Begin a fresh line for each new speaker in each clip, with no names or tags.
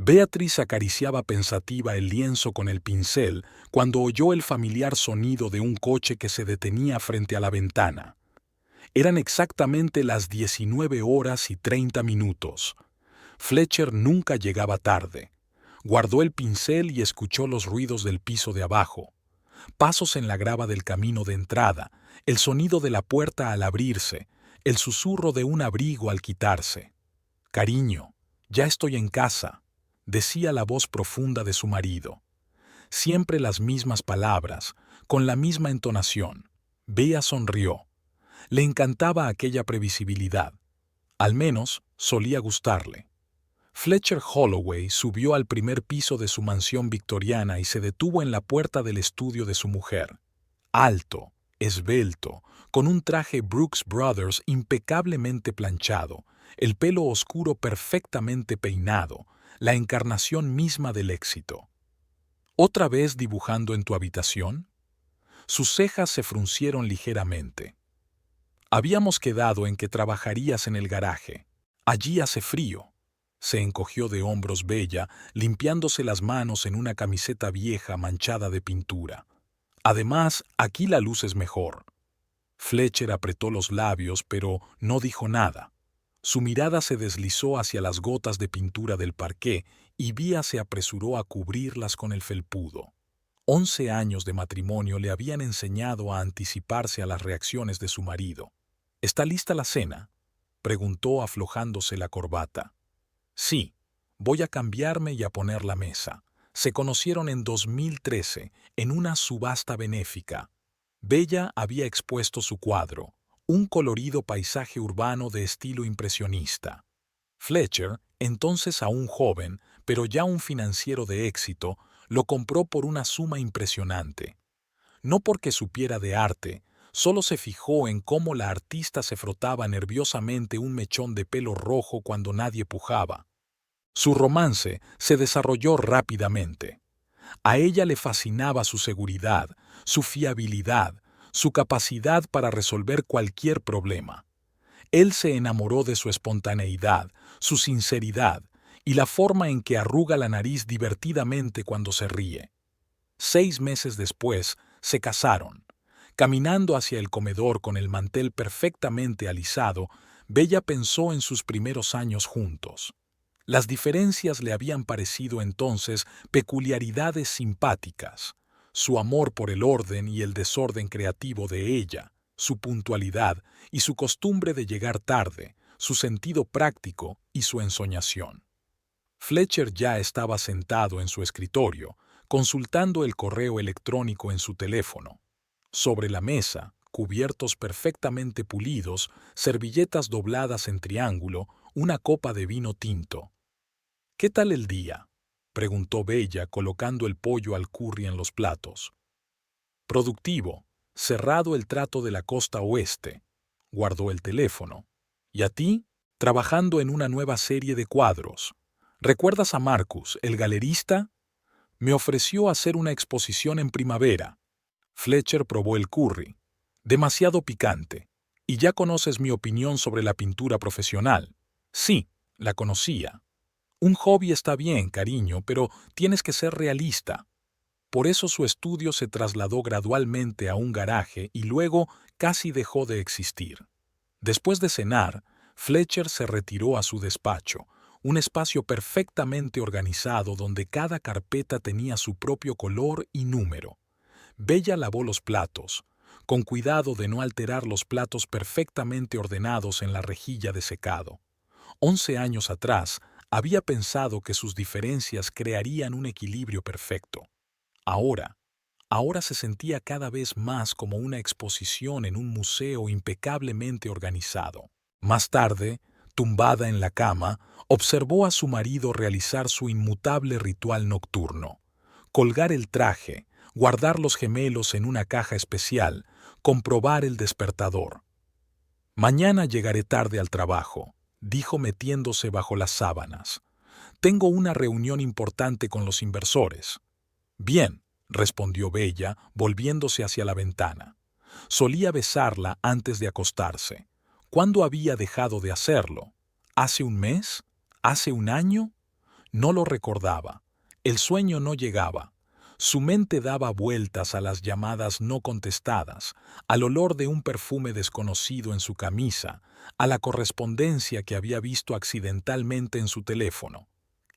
Beatriz acariciaba pensativa el lienzo con el pincel cuando oyó el familiar sonido de un coche que se detenía frente a la ventana. Eran exactamente las 19:30. Fletcher nunca llegaba tarde. Guardó el pincel y escuchó los ruidos del piso de abajo. Pasos en la grava del camino de entrada, el sonido de la puerta al abrirse, el susurro de un abrigo al quitarse. «Cariño, ya estoy en casa», decía la voz profunda de su marido. Siempre las mismas palabras, con la misma entonación. Bea sonrió. Le encantaba aquella previsibilidad. Al menos solía gustarle. Fletcher Holloway subió al primer piso de su mansión victoriana y se detuvo en la puerta del estudio de su mujer. Alto, esbelto, con un traje Brooks Brothers impecablemente planchado, el pelo oscuro perfectamente peinado, la encarnación misma del éxito. ¿Otra vez dibujando en tu habitación? Sus cejas se fruncieron ligeramente. Habíamos quedado en que trabajarías en el garaje. Allí hace frío. Se encogió de hombros Bella, limpiándose las manos en una camiseta vieja manchada de pintura. Además, aquí la luz es mejor. Fletcher apretó los labios, pero no dijo nada. Su mirada se deslizó hacia las gotas de pintura del parqué y Bea se apresuró a cubrirlas con el felpudo. 11 años de matrimonio le habían enseñado a anticiparse a las reacciones de su marido. ¿Está lista la cena?, preguntó aflojándose la corbata. Sí, voy a cambiarme y a poner la mesa. Se conocieron en 2013, en una subasta benéfica. Bella había expuesto su cuadro, un colorido paisaje urbano de estilo impresionista. Fletcher, entonces aún joven, pero ya un financiero de éxito, lo compró por una suma impresionante. No porque supiera de arte, solo se fijó en cómo la artista se frotaba nerviosamente un mechón de pelo rojo cuando nadie pujaba. Su romance se desarrolló rápidamente. A ella le fascinaba su seguridad, su fiabilidad, su capacidad para resolver cualquier problema. Él se enamoró de su espontaneidad, su sinceridad y la forma en que arruga la nariz divertidamente cuando se ríe. 6 meses después, se casaron. Caminando hacia el comedor con el mantel perfectamente alisado, Bella pensó en sus primeros años juntos. Las diferencias le habían parecido entonces peculiaridades simpáticas. Su amor por el orden y el desorden creativo de ella, su puntualidad y su costumbre de llegar tarde, su sentido práctico y su ensoñación. Fletcher ya estaba sentado en su escritorio, consultando el correo electrónico en su teléfono. Sobre la mesa, cubiertos perfectamente pulidos, servilletas dobladas en triángulo, una copa de vino tinto. «¿Qué tal el día?», preguntó Bella colocando el pollo al curry en los platos. «Productivo, cerrado el trato de la costa oeste», guardó el teléfono. «¿Y a ti?», trabajando en una nueva serie de cuadros. «¿Recuerdas a Marcus, el galerista? Me ofreció hacer una exposición en primavera». Fletcher probó el curry. «Demasiado picante. ¿Y ya conoces mi opinión sobre la pintura profesional?». «Sí, la conocía». «Un hobby está bien, cariño, pero tienes que ser realista». Por eso su estudio se trasladó gradualmente a un garaje y luego casi dejó de existir. Después de cenar, Fletcher se retiró a su despacho, un espacio perfectamente organizado donde cada carpeta tenía su propio color y número. Bella lavó los platos, con cuidado de no alterar los platos perfectamente ordenados en la rejilla de secado. 11 años atrás, había pensado que sus diferencias crearían un equilibrio perfecto. Ahora se sentía cada vez más como una exposición en un museo impecablemente organizado. Más tarde, tumbada en la cama, observó a su marido realizar su inmutable ritual nocturno. Colgar el traje, guardar los gemelos en una caja especial, comprobar el despertador. «Mañana llegaré tarde al trabajo», dijo metiéndose bajo las sábanas. «Tengo una reunión importante con los inversores». «Bien», respondió Bella, volviéndose hacia la ventana. Solía besarla antes de acostarse. ¿Cuándo había dejado de hacerlo? ¿Hace un mes? ¿Hace un año? No lo recordaba. El sueño no llegaba. Su mente daba vueltas a las llamadas no contestadas, al olor de un perfume desconocido en su camisa, a la correspondencia que había visto accidentalmente en su teléfono.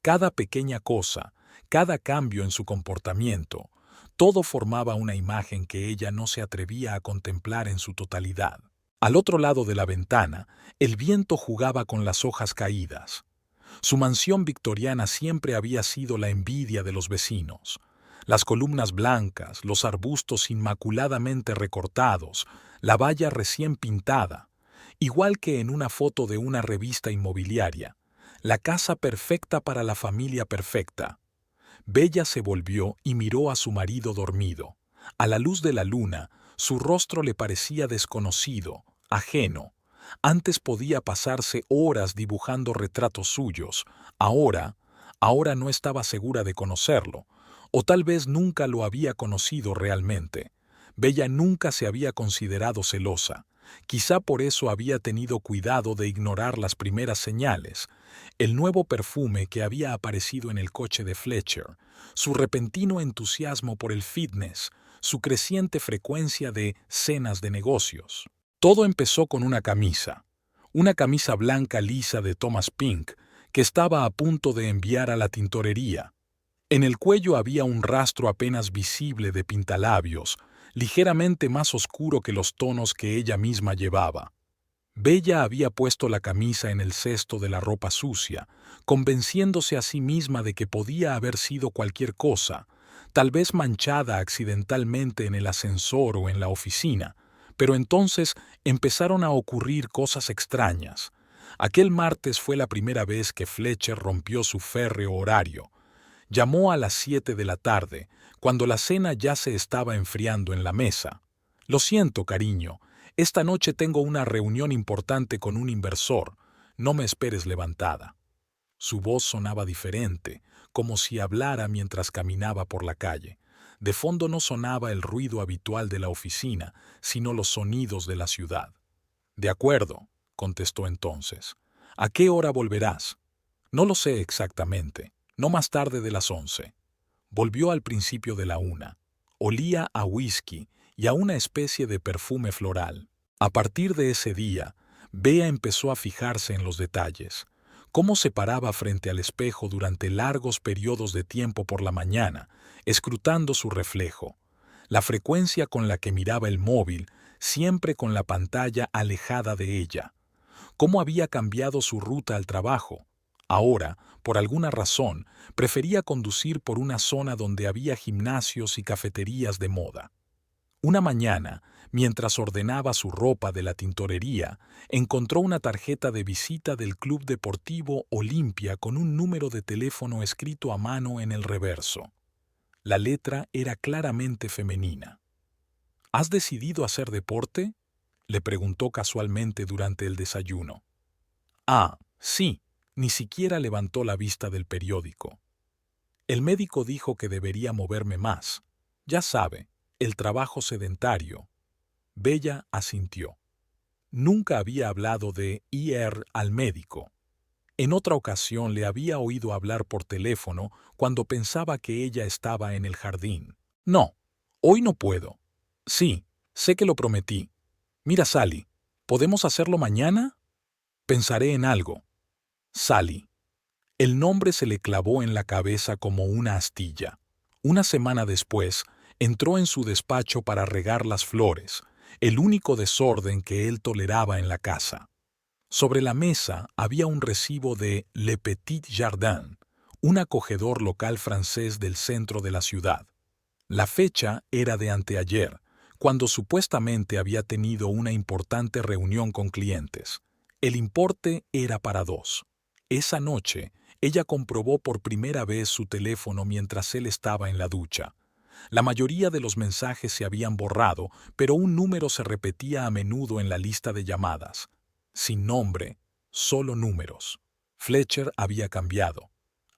Cada pequeña cosa, cada cambio en su comportamiento, todo formaba una imagen que ella no se atrevía a contemplar en su totalidad. Al otro lado de la ventana, el viento jugaba con las hojas caídas. Su mansión victoriana siempre había sido la envidia de los vecinos. Las columnas blancas, los arbustos inmaculadamente recortados, la valla recién pintada, igual que en una foto de una revista inmobiliaria, la casa perfecta para la familia perfecta. Bella se volvió y miró a su marido dormido. A la luz de la luna, su rostro le parecía desconocido, ajeno. Antes podía pasarse horas dibujando retratos suyos. Ahora no estaba segura de conocerlo, o tal vez nunca lo había conocido realmente. Bella nunca se había considerado celosa. Quizá por eso había tenido cuidado de ignorar las primeras señales, el nuevo perfume que había aparecido en el coche de Fletcher, su repentino entusiasmo por el fitness, su creciente frecuencia de cenas de negocios. Todo empezó con una camisa blanca lisa de Thomas Pink, que estaba a punto de enviar a la tintorería. En el cuello había un rastro apenas visible de pintalabios, ligeramente más oscuro que los tonos que ella misma llevaba. Bella había puesto la camisa en el cesto de la ropa sucia, convenciéndose a sí misma de que podía haber sido cualquier cosa, tal vez manchada accidentalmente en el ascensor o en la oficina, pero entonces empezaron a ocurrir cosas extrañas. Aquel martes fue la primera vez que Fletcher rompió su férreo horario. Llamó a las 7 de la tarde, cuando la cena ya se estaba enfriando en la mesa. «Lo siento, cariño, esta noche tengo una reunión importante con un inversor. No me esperes levantada». Su voz sonaba diferente, como si hablara mientras caminaba por la calle. De fondo no sonaba el ruido habitual de la oficina, sino los sonidos de la ciudad. «De acuerdo», contestó entonces. «¿A qué hora volverás?» «No lo sé exactamente. No más tarde de las 11». Volvió al principio de la 1. Olía a whisky y a una especie de perfume floral. A partir de ese día, Bea empezó a fijarse en los detalles. Cómo se paraba frente al espejo durante largos periodos de tiempo por la mañana, escrutando su reflejo. La frecuencia con la que miraba el móvil, siempre con la pantalla alejada de ella. Cómo había cambiado su ruta al trabajo. Ahora, por alguna razón, prefería conducir por una zona donde había gimnasios y cafeterías de moda. Una mañana, mientras ordenaba su ropa de la tintorería, encontró una tarjeta de visita del Club Deportivo Olimpia con un número de teléfono escrito a mano en el reverso. La letra era claramente femenina. «¿Has decidido hacer deporte?», le preguntó casualmente durante el desayuno. «Ah, sí». Ni siquiera levantó la vista del periódico. «El médico dijo que debería moverme más. Ya sabe, el trabajo sedentario». Bella asintió. Nunca había hablado de ir al médico. En otra ocasión le había oído hablar por teléfono cuando pensaba que ella estaba en el jardín. «No, hoy no puedo». «Sí, sé que lo prometí. Mira, Sally, ¿podemos hacerlo mañana?» «Pensaré en algo». Sally. El nombre se le clavó en la cabeza como una astilla. Una semana después, entró en su despacho para regar las flores, el único desorden que él toleraba en la casa. Sobre la mesa había un recibo de Le Petit Jardin, un acogedor local francés del centro de la ciudad. La fecha era de anteayer, cuando supuestamente había tenido una importante reunión con clientes. El importe era para 2. Esa noche, ella comprobó por primera vez su teléfono mientras él estaba en la ducha. La mayoría de los mensajes se habían borrado, pero un número se repetía a menudo en la lista de llamadas. Sin nombre, solo números. Fletcher había cambiado.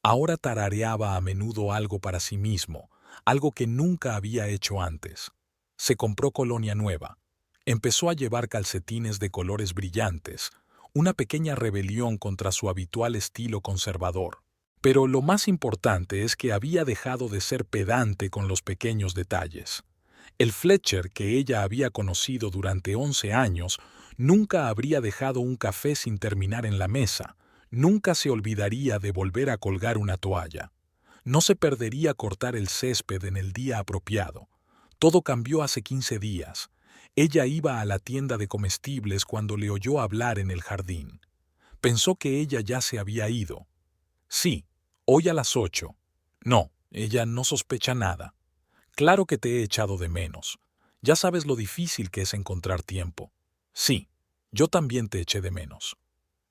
Ahora tarareaba a menudo algo para sí mismo, algo que nunca había hecho antes. Se compró colonia nueva. Empezó a llevar calcetines de colores brillantes, una pequeña rebelión contra su habitual estilo conservador. Pero lo más importante es que había dejado de ser pedante con los pequeños detalles. El Fletcher que ella había conocido durante 11 años nunca habría dejado un café sin terminar en la mesa, nunca se olvidaría de volver a colgar una toalla, no se perdería cortar el césped en el día apropiado. Todo cambió hace 15 días. Ella iba a la tienda de comestibles cuando le oyó hablar en el jardín. Pensó que ella ya se había ido. Sí, hoy a las 8. No, ella no sospecha nada. Claro que te he echado de menos. Ya sabes lo difícil que es encontrar tiempo. Sí, yo también te eché de menos.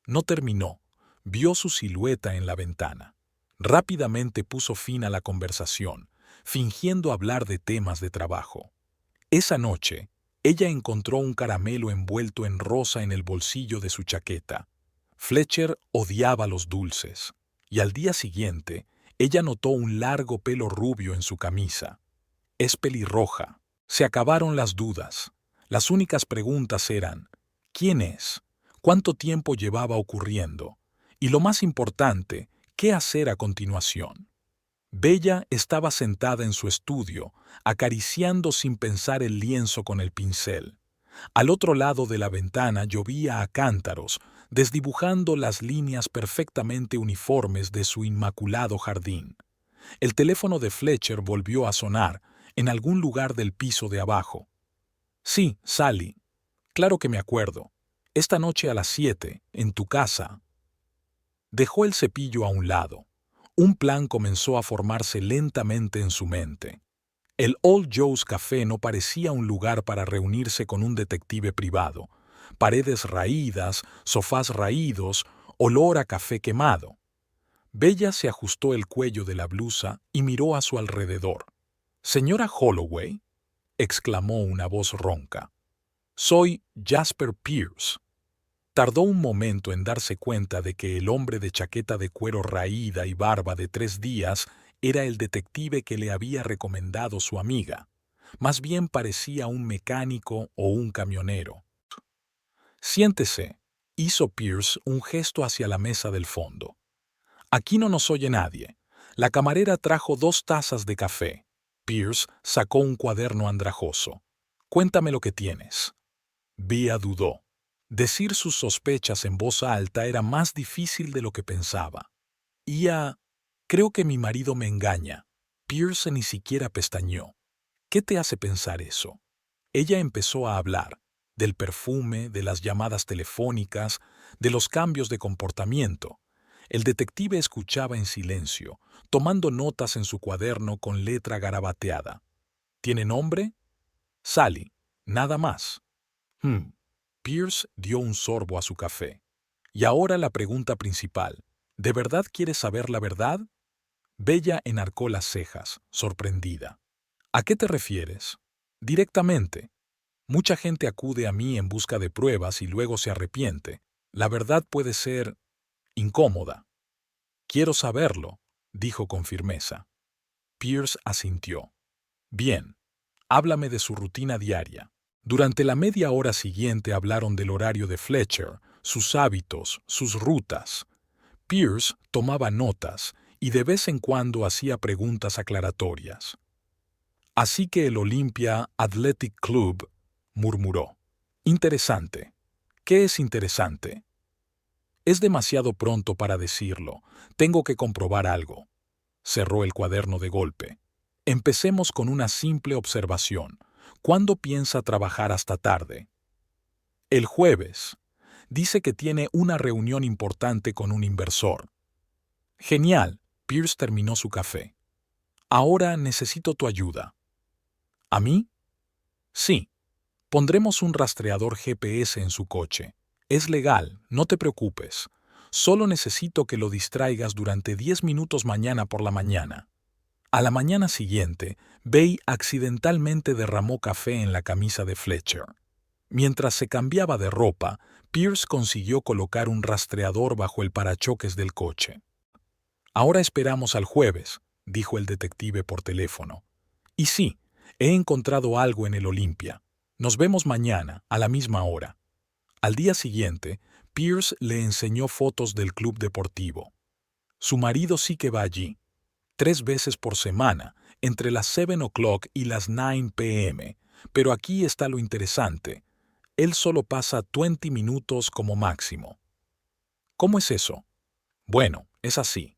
No terminó. Vio su silueta en la ventana. Rápidamente puso fin a la conversación, fingiendo hablar de temas de trabajo. Esa noche, ella encontró un caramelo envuelto en rosa en el bolsillo de su chaqueta. Fletcher odiaba los dulces, y al día siguiente, ella notó un largo pelo rubio en su camisa. Es pelirroja. Se acabaron las dudas. Las únicas preguntas eran: ¿quién es? ¿Cuánto tiempo llevaba ocurriendo? Y lo más importante, ¿qué hacer a continuación? Bella estaba sentada en su estudio, acariciando sin pensar el lienzo con el pincel. Al otro lado de la ventana llovía a cántaros, desdibujando las líneas perfectamente uniformes de su inmaculado jardín. El teléfono de Fletcher volvió a sonar, en algún lugar del piso de abajo. Sí, Sally. Claro que me acuerdo. Esta noche a las 7, en tu casa. Dejó el cepillo a un lado. Un plan comenzó a formarse lentamente en su mente. El Old Joe's Café no parecía un lugar para reunirse con un detective privado. Paredes raídas, sofás raídos, olor a café quemado. Bella se ajustó el cuello de la blusa y miró a su alrededor. «Señora Holloway», exclamó una voz ronca. «Soy Jasper Pierce». Tardó un momento en darse cuenta de que el hombre de chaqueta de cuero raída y barba de 3 días era el detective que le había recomendado su amiga. Más bien parecía un mecánico o un camionero. «Siéntese», hizo Pierce un gesto hacia la mesa del fondo. «Aquí no nos oye nadie. La camarera trajo 2 tazas de café». Pierce sacó un cuaderno andrajoso. «Cuéntame lo que tienes». Bea dudó. Decir sus sospechas en voz alta era más difícil de lo que pensaba. Creo que mi marido me engaña». Pierce ni siquiera pestañeó. «¿Qué te hace pensar eso?» Ella empezó a hablar, del perfume, de las llamadas telefónicas, de los cambios de comportamiento. El detective escuchaba en silencio, tomando notas en su cuaderno con letra garabateada. «¿Tiene nombre?» «Sally. Nada más». Pierce dio un sorbo a su café. «Y ahora la pregunta principal. ¿De verdad quieres saber la verdad?» Bella enarcó las cejas, sorprendida. «¿A qué te refieres?» «Directamente. Mucha gente acude a mí en busca de pruebas y luego se arrepiente. La verdad puede ser incómoda». «Quiero saberlo», dijo con firmeza. Pierce asintió. «Bien, háblame de su rutina diaria». Durante la media hora siguiente hablaron del horario de Fletcher, sus hábitos, sus rutas. Pierce tomaba notas y de vez en cuando hacía preguntas aclaratorias. «Así que el Olympia Athletic Club», murmuró. «Interesante. ¿Qué es interesante?» «Es demasiado pronto para decirlo. Tengo que comprobar algo». Cerró el cuaderno de golpe. «Empecemos con una simple observación. ¿Cuándo piensa trabajar hasta tarde?» «El jueves. Dice que tiene una reunión importante con un inversor». «Genial». Pierce terminó su café. «Ahora necesito tu ayuda». «¿A mí?» «Sí. Pondremos un rastreador GPS en su coche. Es legal, no te preocupes. Solo necesito que lo distraigas durante 10 minutos mañana por la mañana». A la mañana siguiente, Bay accidentalmente derramó café en la camisa de Fletcher. Mientras se cambiaba de ropa, Pierce consiguió colocar un rastreador bajo el parachoques del coche. «Ahora esperamos al jueves», dijo el detective por teléfono. «Y sí, he encontrado algo en el Olympia. Nos vemos mañana, a la misma hora». Al día siguiente, Pierce le enseñó fotos del club deportivo. Su marido sí que va allí, 3 veces por semana, entre las 7 o'clock y las 9 p.m. Pero aquí está lo interesante. Él solo pasa 20 minutos como máximo. ¿Cómo es eso? Bueno, es así.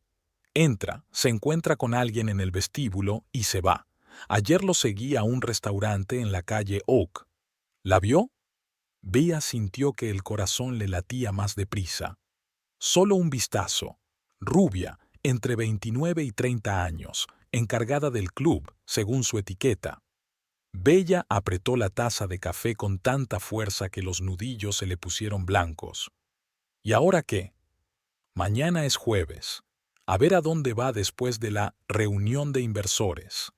Entra, se encuentra con alguien en el vestíbulo y se va. Ayer lo seguí a un restaurante en la calle Oak. ¿La vio? Bea sintió que el corazón le latía más deprisa. Solo un vistazo. Rubia, entre 29 y 30 años, encargada del club, según su etiqueta. Bella apretó la taza de café con tanta fuerza que los nudillos se le pusieron blancos. ¿Y ahora qué? Mañana es jueves. A ver a dónde va después de la reunión de inversores.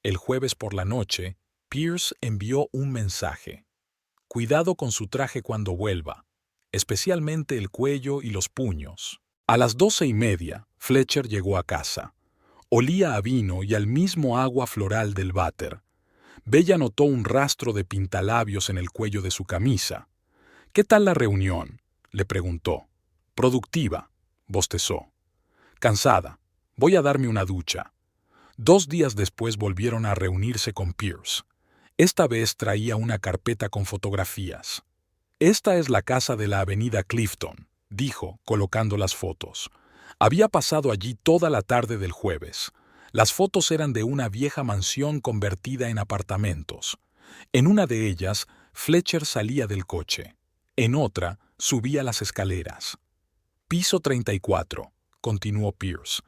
El jueves por la noche, Pierce envió un mensaje. Cuidado con su traje cuando vuelva, especialmente el cuello y los puños. A las 12:30, Fletcher llegó a casa. Olía a vino y al mismo agua floral del váter. Bella notó un rastro de pintalabios en el cuello de su camisa. ¿Qué tal la reunión?, le preguntó. Productiva, bostezó. Cansada. Voy a darme una ducha. 2 días después volvieron a reunirse con Pierce. Esta vez traía una carpeta con fotografías. Esta es la casa de la avenida Clifton, dijo, colocando las fotos. Había pasado allí toda la tarde del jueves. Las fotos eran de una vieja mansión convertida en apartamentos. En una de ellas, Fletcher salía del coche. En otra, subía las escaleras. Piso 34, continuó Pierce.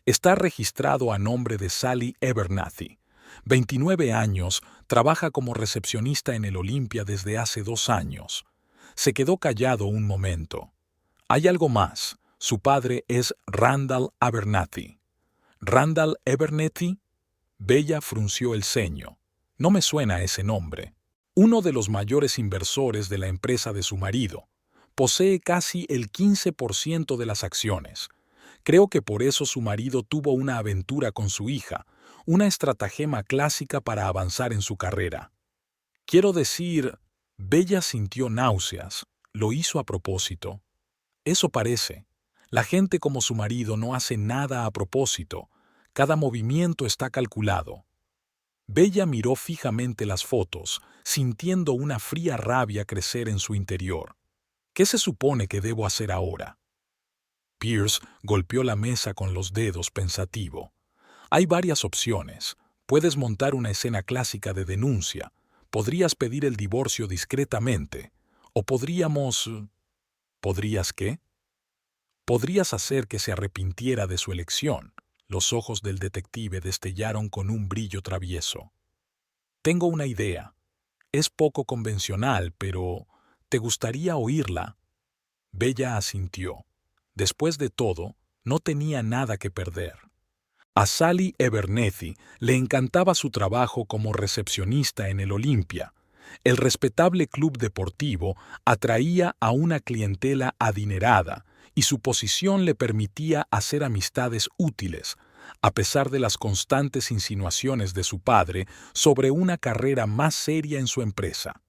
Está registrado a nombre de Sally Abernathy. 29 años, trabaja como recepcionista en el Olympia desde hace 2 años. Se quedó callado un momento. Hay algo más. Su padre es Randall Abernathy. ¿Randall Abernathy? Bella frunció el ceño. No me suena ese nombre. Uno de los mayores inversores de la empresa de su marido. Posee casi el 15% de las acciones. Creo que por eso su marido tuvo una aventura con su hija, una estratagema clásica para avanzar en su carrera. Quiero decir, Bella sintió náuseas. Lo hizo a propósito. Eso parece. La gente como su marido no hace nada a propósito. Cada movimiento está calculado. Bella miró fijamente las fotos, sintiendo una fría rabia crecer en su interior. ¿Qué se supone que debo hacer ahora? Pierce golpeó la mesa con los dedos pensativo. Hay varias opciones. Puedes montar una escena clásica de denuncia. Podrías pedir el divorcio discretamente. O podríamos... ¿Podrías qué? Podrías hacer que se arrepintiera de su elección. Los ojos del detective destellaron con un brillo travieso. Tengo una idea. Es poco convencional, pero... ¿te gustaría oírla? Bella asintió. Después de todo, no tenía nada que perder. A Sally Abernathy le encantaba su trabajo como recepcionista en el Olympia. El respetable club deportivo atraía a una clientela adinerada y su posición le permitía hacer amistades útiles, a pesar de las constantes insinuaciones de su padre sobre una carrera más seria en su empresa.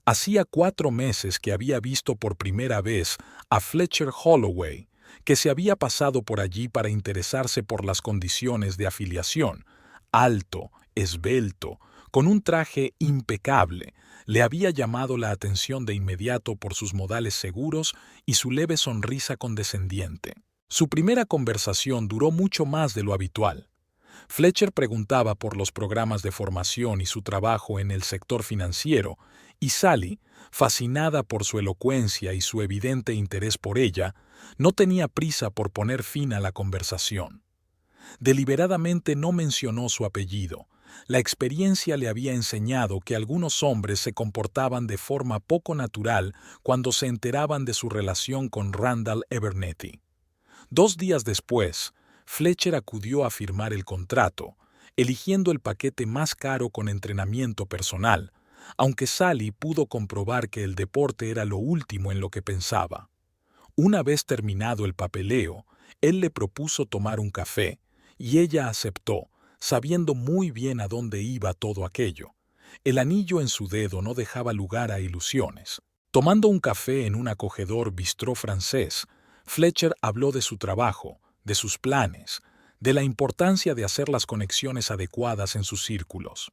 Hacía 4 meses que había visto por primera vez a Fletcher Holloway, que se había pasado por allí para interesarse por las condiciones de afiliación. Alto, esbelto, con un traje impecable, le había llamado la atención de inmediato por sus modales seguros y su leve sonrisa condescendiente. Su primera conversación duró mucho más de lo habitual. Fletcher preguntaba por los programas de formación y su trabajo en el sector financiero, y Sally, fascinada por su elocuencia y su evidente interés por ella, no tenía prisa por poner fin a la conversación. Deliberadamente no mencionó su apellido. La experiencia le había enseñado que algunos hombres se comportaban de forma poco natural cuando se enteraban de su relación con Randall Abernathy. 2 días después, Fletcher acudió a firmar el contrato, eligiendo el paquete más caro con entrenamiento personal, aunque Sally pudo comprobar que el deporte era lo último en lo que pensaba. Una vez terminado el papeleo, él le propuso tomar un café, y ella aceptó, sabiendo muy bien a dónde iba todo aquello. El anillo en su dedo no dejaba lugar a ilusiones. Tomando un café en un acogedor bistró francés, Fletcher habló de su trabajo, de sus planes, de la importancia de hacer las conexiones adecuadas en sus círculos.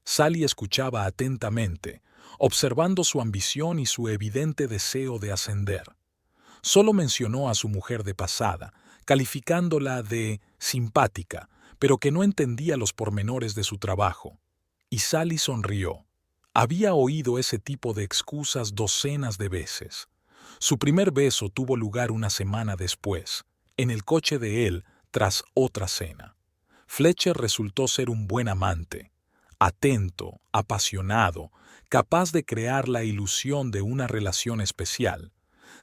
Sally escuchaba atentamente, observando su ambición y su evidente deseo de ascender. Solo mencionó a su mujer de pasada, calificándola de simpática, pero que no entendía los pormenores de su trabajo. Y Sally sonrió. Había oído ese tipo de excusas docenas de veces. Su primer beso tuvo lugar una semana después, en el coche de él, tras otra cena. Fletcher resultó ser un buen amante, atento, apasionado, capaz de crear la ilusión de una relación especial.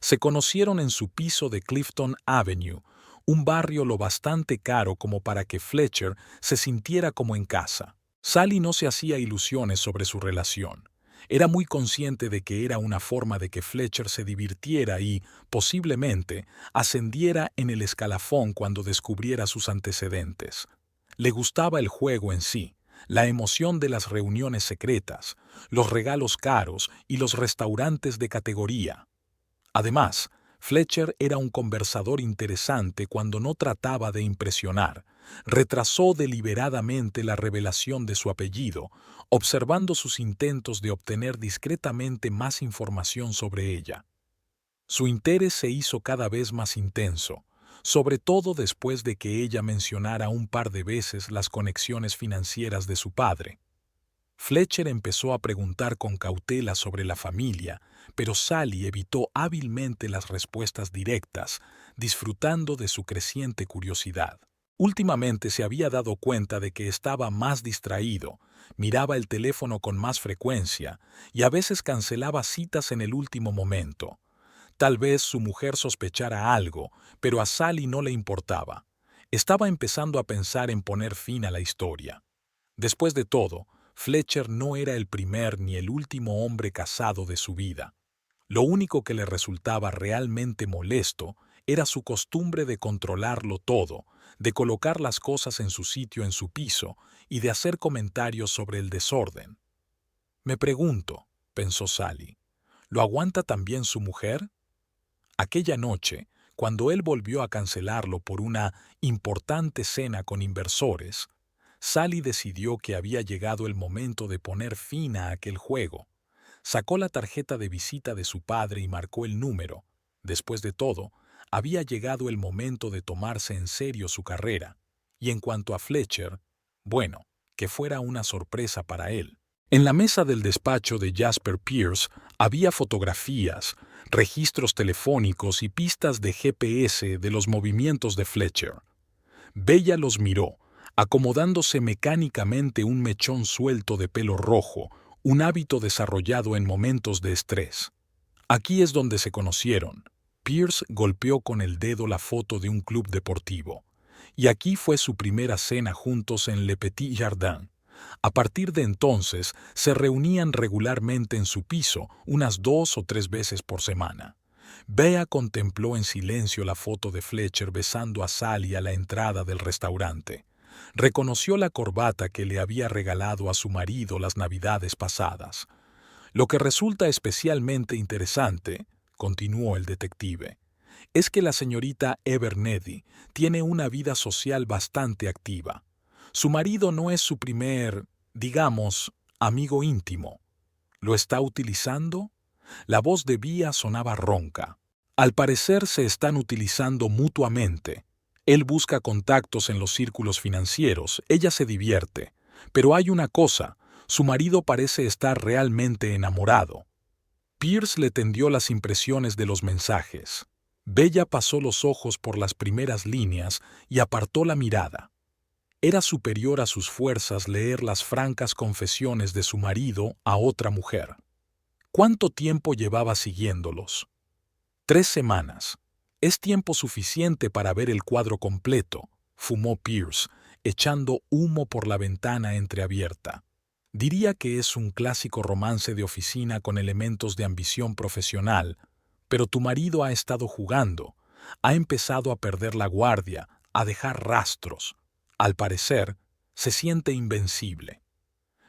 Se conocieron en su piso de Clifton Avenue, un barrio lo bastante caro como para que Fletcher se sintiera como en casa. Sally no se hacía ilusiones sobre su relación. Era muy consciente de que era una forma de que Fletcher se divirtiera y, posiblemente, ascendiera en el escalafón cuando descubriera sus antecedentes. Le gustaba el juego en sí, la emoción de las reuniones secretas, los regalos caros y los restaurantes de categoría. Además, Fletcher era un conversador interesante cuando no trataba de impresionar. Retrasó deliberadamente la revelación de su apellido, observando sus intentos de obtener discretamente más información sobre ella. Su interés se hizo cada vez más intenso, sobre todo después de que ella mencionara un par de veces las conexiones financieras de su padre. Fletcher empezó a preguntar con cautela sobre la familia, pero Sally evitó hábilmente las respuestas directas, disfrutando de su creciente curiosidad. Últimamente se había dado cuenta de que estaba más distraído, miraba el teléfono con más frecuencia y a veces cancelaba citas en el último momento. Tal vez su mujer sospechara algo, pero a Sally no le importaba. Estaba empezando a pensar en poner fin a la historia. Después de todo, Fletcher no era el primer ni el último hombre casado de su vida. Lo único que le resultaba realmente molesto era su costumbre de controlarlo todo, de colocar las cosas en su sitio en su piso y de hacer comentarios sobre el desorden. Me pregunto, pensó Sally, ¿lo aguanta también su mujer? Aquella noche, cuando él volvió a cancelarlo por una importante cena con inversores, Sally decidió que había llegado el momento de poner fin a aquel juego. Sacó la tarjeta de visita de su padre y marcó el número. Después de todo, había llegado el momento de tomarse en serio su carrera. Y en cuanto a Fletcher, bueno, que fuera una sorpresa para él. En la mesa del despacho de Jasper Pierce había fotografías, registros telefónicos y pistas de GPS de los movimientos de Fletcher. Bella los miró, acomodándose mecánicamente un mechón suelto de pelo rojo, un hábito desarrollado en momentos de estrés. Aquí es donde se conocieron. Pierce golpeó con el dedo la foto de un club deportivo. Y aquí fue su primera cena juntos en Le Petit Jardin. A partir de entonces, se reunían regularmente en su piso unas 2 o 3 veces por semana. Bea contempló en silencio la foto de Fletcher besando a Sally a la entrada del restaurante. Reconoció la corbata que le había regalado a su marido las navidades pasadas. Lo que resulta especialmente interesante, continuó el detective, es que la señorita Abernethy tiene una vida social bastante activa. Su marido no es su primer, digamos, amigo íntimo. ¿Lo está utilizando? La voz de Bea sonaba ronca. Al parecer se están utilizando mutuamente. Él busca contactos en los círculos financieros, ella se divierte. Pero hay una cosa, su marido parece estar realmente enamorado. Pierce le tendió las impresiones de los mensajes. Bella pasó los ojos por las primeras líneas y apartó la mirada. Era superior a sus fuerzas leer las francas confesiones de su marido a otra mujer. ¿Cuánto tiempo llevaba siguiéndolos? 3 semanas. Es tiempo suficiente para ver el cuadro completo, fumó Pierce, echando humo por la ventana entreabierta. Diría que es un clásico romance de oficina con elementos de ambición profesional, pero tu marido ha estado jugando, ha empezado a perder la guardia, a dejar rastros. Al parecer, se siente invencible.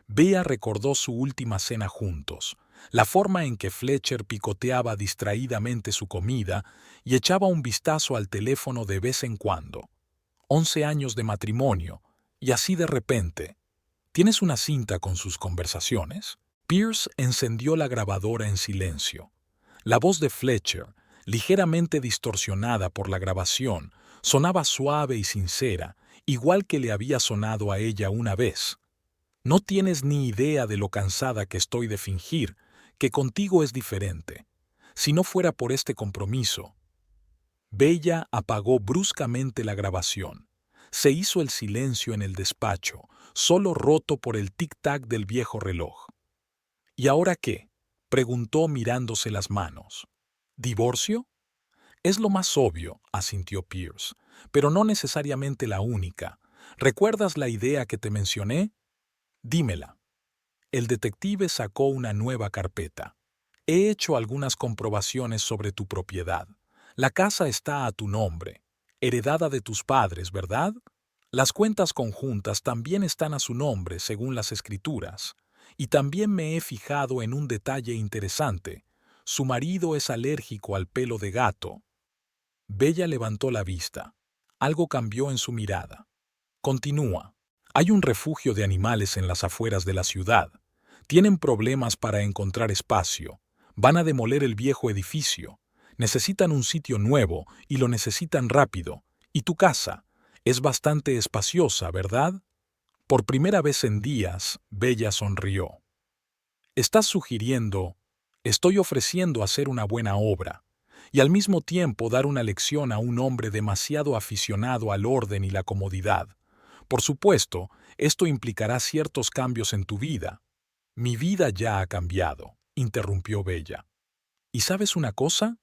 Bea recordó su última cena juntos. La forma en que Fletcher picoteaba distraídamente su comida y echaba un vistazo al teléfono de vez en cuando. 11 años de matrimonio, y así de repente. ¿Tienes una cinta con sus conversaciones? Pierce encendió la grabadora en silencio. La voz de Fletcher, ligeramente distorsionada por la grabación, sonaba suave y sincera, igual que le había sonado a ella una vez. No tienes ni idea de lo cansada que estoy de fingir, que contigo es diferente. Si no fuera por este compromiso. Bella apagó bruscamente la grabación. Se hizo el silencio en el despacho, solo roto por el tic-tac del viejo reloj. ¿Y ahora qué?, preguntó mirándose las manos. ¿Divorcio? Es lo más obvio, asintió Pierce, pero no necesariamente la única. ¿Recuerdas la idea que te mencioné? Dímela. El detective sacó una nueva carpeta. He hecho algunas comprobaciones sobre tu propiedad. La casa está a tu nombre, heredada de tus padres, ¿verdad? Las cuentas conjuntas también están a su nombre, según las escrituras. Y también me he fijado en un detalle interesante. Su marido es alérgico al pelo de gato. Bella levantó la vista. Algo cambió en su mirada. Continúa. Hay un refugio de animales en las afueras de la ciudad. Tienen problemas para encontrar espacio. Van a demoler el viejo edificio. Necesitan un sitio nuevo y lo necesitan rápido. ¿Y tu casa? Es bastante espaciosa, ¿verdad? Por primera vez en días, Bella sonrió. Estás sugiriendo, estoy ofreciendo hacer una buena obra y al mismo tiempo dar una lección a un hombre demasiado aficionado al orden y la comodidad. Por supuesto, esto implicará ciertos cambios en tu vida. Mi vida ya ha cambiado, interrumpió Bella. ¿Y sabes una cosa?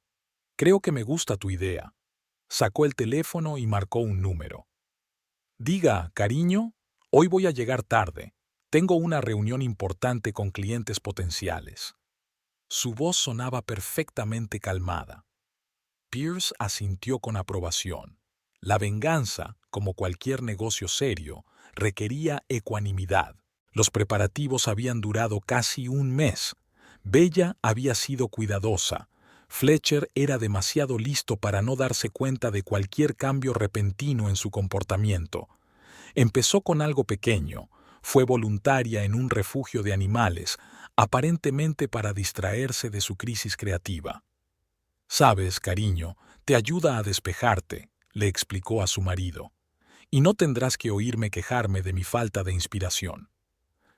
Creo que me gusta tu idea. Sacó el teléfono y marcó un número. Diga, cariño, hoy voy a llegar tarde. Tengo una reunión importante con clientes potenciales. Su voz sonaba perfectamente calmada. Pierce asintió con aprobación. La venganza, como cualquier negocio serio, requería ecuanimidad. Los preparativos habían durado casi un mes. Bella había sido cuidadosa. Fletcher era demasiado listo para no darse cuenta de cualquier cambio repentino en su comportamiento. Empezó con algo pequeño. Fue voluntaria en un refugio de animales, aparentemente para distraerse de su crisis creativa. Sabes, cariño, te ayuda a despejarte, le explicó a su marido. Y no tendrás que oírme quejarme de mi falta de inspiración.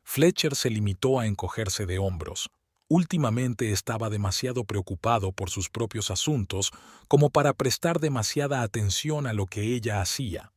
Fletcher se limitó a encogerse de hombros. Últimamente estaba demasiado preocupado por sus propios asuntos como para prestar demasiada atención a lo que ella hacía.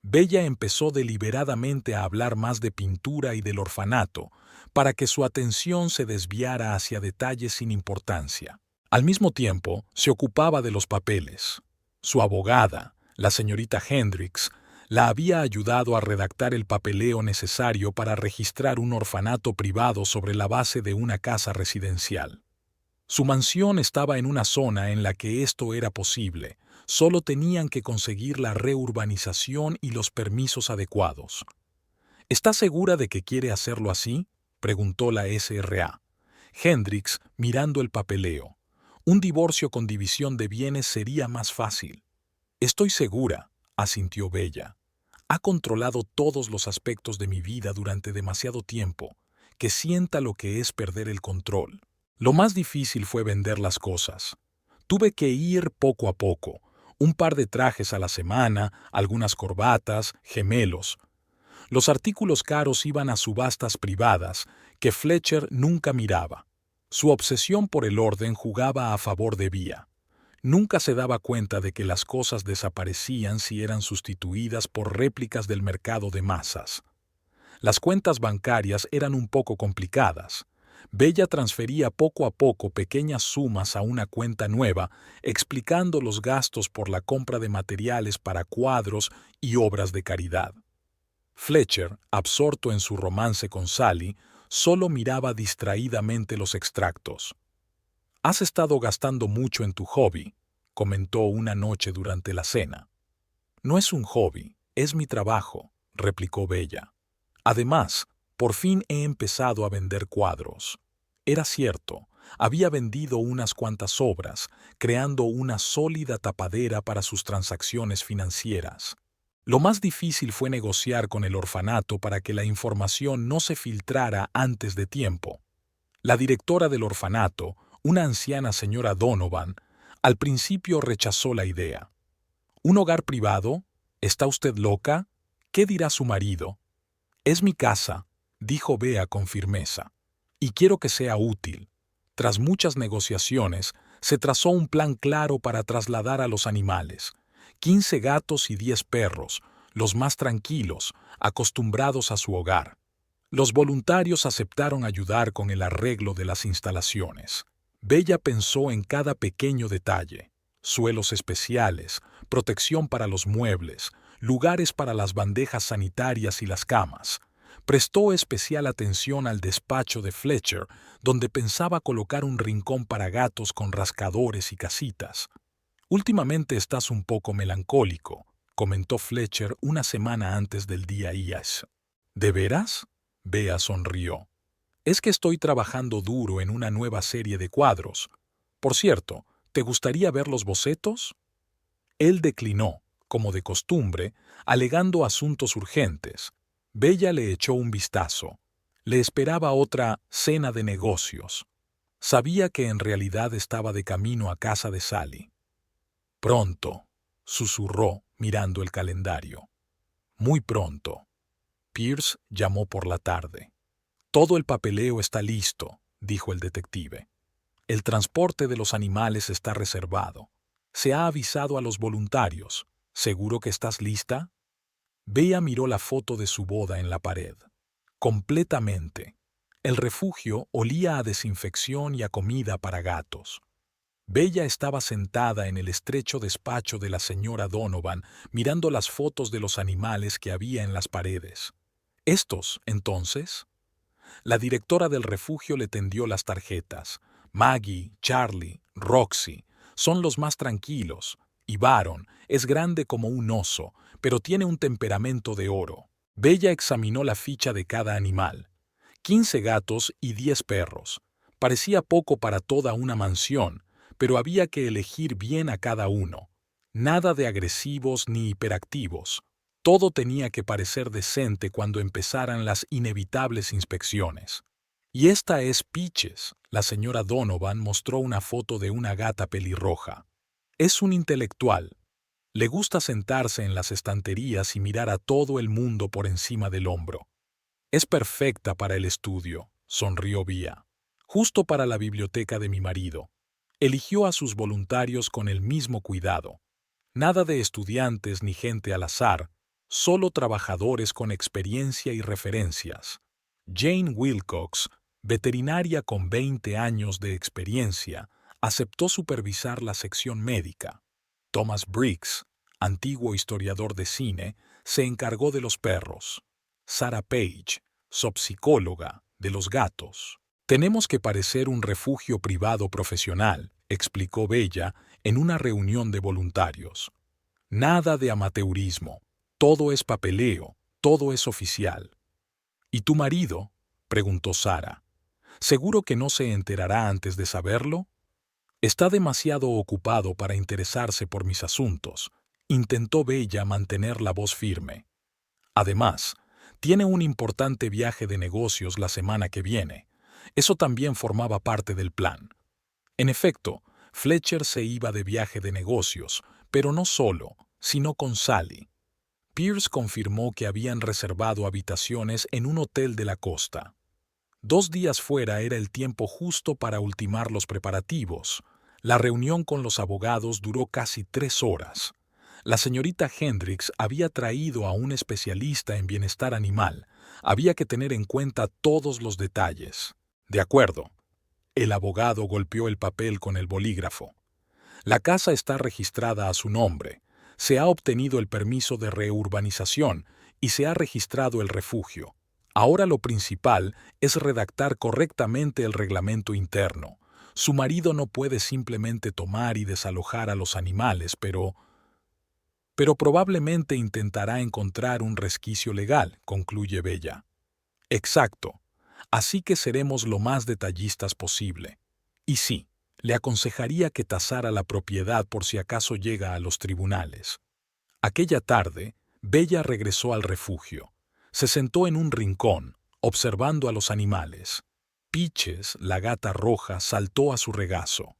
Bella empezó deliberadamente a hablar más de pintura y del orfanato, para que su atención se desviara hacia detalles sin importancia. Al mismo tiempo, se ocupaba de los papeles. Su abogada, la señorita Hendricks, la había ayudado a redactar el papeleo necesario para registrar un orfanato privado sobre la base de una casa residencial. Su mansión estaba en una zona en la que esto era posible. Solo tenían que conseguir la reurbanización y los permisos adecuados. ¿Está segura de que quiere hacerlo así?, preguntó la SRA. Hendricks, mirando el papeleo. Un divorcio con división de bienes sería más fácil. Estoy segura, asintió Bella. Ha controlado todos los aspectos de mi vida durante demasiado tiempo, que sienta lo que es perder el control. Lo más difícil fue vender las cosas. Tuve que ir poco a poco, un par de trajes a la semana, algunas corbatas, gemelos. Los artículos caros iban a subastas privadas, que Fletcher nunca miraba. Su obsesión por el orden jugaba a favor de Bella. Nunca se daba cuenta de que las cosas desaparecían si eran sustituidas por réplicas del mercado de masas. Las cuentas bancarias eran un poco complicadas. Bella transfería poco a poco pequeñas sumas a una cuenta nueva, explicando los gastos por la compra de materiales para cuadros y obras de caridad. Fletcher, absorto en su romance con Sally, solo miraba distraídamente los extractos. «Has estado gastando mucho en tu hobby», comentó una noche durante la cena. «No es un hobby, es mi trabajo», replicó Bella. «Además, por fin he empezado a vender cuadros. Era cierto, había vendido unas cuantas obras, creando una sólida tapadera para sus transacciones financieras. Lo más difícil fue negociar con el orfanato para que la información no se filtrara antes de tiempo. La directora del orfanato, una anciana señora Donovan, al principio rechazó la idea. ¿Un hogar privado? ¿Está usted loca? ¿Qué dirá su marido? Es mi casa, dijo Bea con firmeza, y quiero que sea útil. Tras muchas negociaciones, se trazó un plan claro para trasladar a los animales, 15 gatos y 10 perros, los más tranquilos, acostumbrados a su hogar. Los voluntarios aceptaron ayudar con el arreglo de las instalaciones. Bella pensó en cada pequeño detalle: suelos especiales, protección para los muebles, lugares para las bandejas sanitarias y las camas. Prestó especial atención al despacho de Fletcher, donde pensaba colocar un rincón para gatos con rascadores y casitas. Últimamente estás un poco melancólico, comentó Fletcher una semana antes del día IAS. ¿De veras? Bea sonrió. Es que estoy trabajando duro en una nueva serie de cuadros. Por cierto, ¿te gustaría ver los bocetos? Él declinó, como de costumbre, alegando asuntos urgentes. Bella le echó un vistazo. Le esperaba otra cena de negocios. Sabía que en realidad estaba de camino a casa de Sally. Pronto, susurró mirando el calendario. Muy pronto. Pierce llamó por la tarde. Todo el papeleo está listo, dijo el detective. El transporte de los animales está reservado. Se ha avisado a los voluntarios. ¿Seguro que estás lista? Bea miró la foto de su boda en la pared. Completamente. El refugio olía a desinfección y a comida para gatos. Bella estaba sentada en el estrecho despacho de la señora Donovan, mirando las fotos de los animales que había en las paredes. ¿Estos, entonces? La directora del refugio le tendió las tarjetas. Maggie, Charlie, Roxy, son los más tranquilos, y Baron es grande como un oso, pero tiene un temperamento de oro. Bella examinó la ficha de cada animal. 15 gatos y 10 perros. Parecía poco para toda una mansión, pero había que elegir bien a cada uno. Nada de agresivos ni hiperactivos. Todo tenía que parecer decente cuando empezaran las inevitables inspecciones. Y esta es Peaches. La señora Donovan mostró una foto de una gata pelirroja. Es un intelectual. Le gusta sentarse en las estanterías y mirar a todo el mundo por encima del hombro. Es perfecta para el estudio, sonrió Bea. Justo para la biblioteca de mi marido. Eligió a sus voluntarios con el mismo cuidado. Nada de estudiantes ni gente al azar, solo trabajadores con experiencia y referencias. Jane Wilcox, veterinaria con 20 años de experiencia, aceptó supervisar la sección médica. Thomas Briggs, antiguo historiador de cine, se encargó de los perros. Sarah Page, zoopsicóloga, de los gatos. Tenemos que parecer un refugio privado profesional, explicó Bella en una reunión de voluntarios. Nada de amateurismo. Todo es papeleo, todo es oficial. ¿Y tu marido? Preguntó Sarah. ¿Seguro que no se enterará antes de saberlo? Está demasiado ocupado para interesarse por mis asuntos, intentó Bella mantener la voz firme. Además, tiene un importante viaje de negocios la semana que viene. Eso también formaba parte del plan. En efecto, Fletcher se iba de viaje de negocios, pero no solo, sino con Sally. Pierce confirmó que habían reservado habitaciones en un hotel de la costa. 2 días fuera era el tiempo justo para ultimar los preparativos. La reunión con los abogados duró casi 3 horas. La señorita Hendricks había traído a un especialista en bienestar animal. Había que tener en cuenta todos los detalles. De acuerdo. El abogado golpeó el papel con el bolígrafo. La casa está registrada a su nombre. Se ha obtenido el permiso de reurbanización y se ha registrado el refugio. Ahora lo principal es redactar correctamente el reglamento interno. Su marido no puede simplemente tomar y desalojar a los animales, pero probablemente intentará encontrar un resquicio legal, concluye Bella. Exacto. así que seremos lo más detallistas posible. Y sí, le aconsejaría que tasara la propiedad por si acaso llega a los tribunales. Aquella tarde, Bella regresó al refugio. Se sentó en un rincón, observando a los animales. Peaches, la gata roja, saltó a su regazo.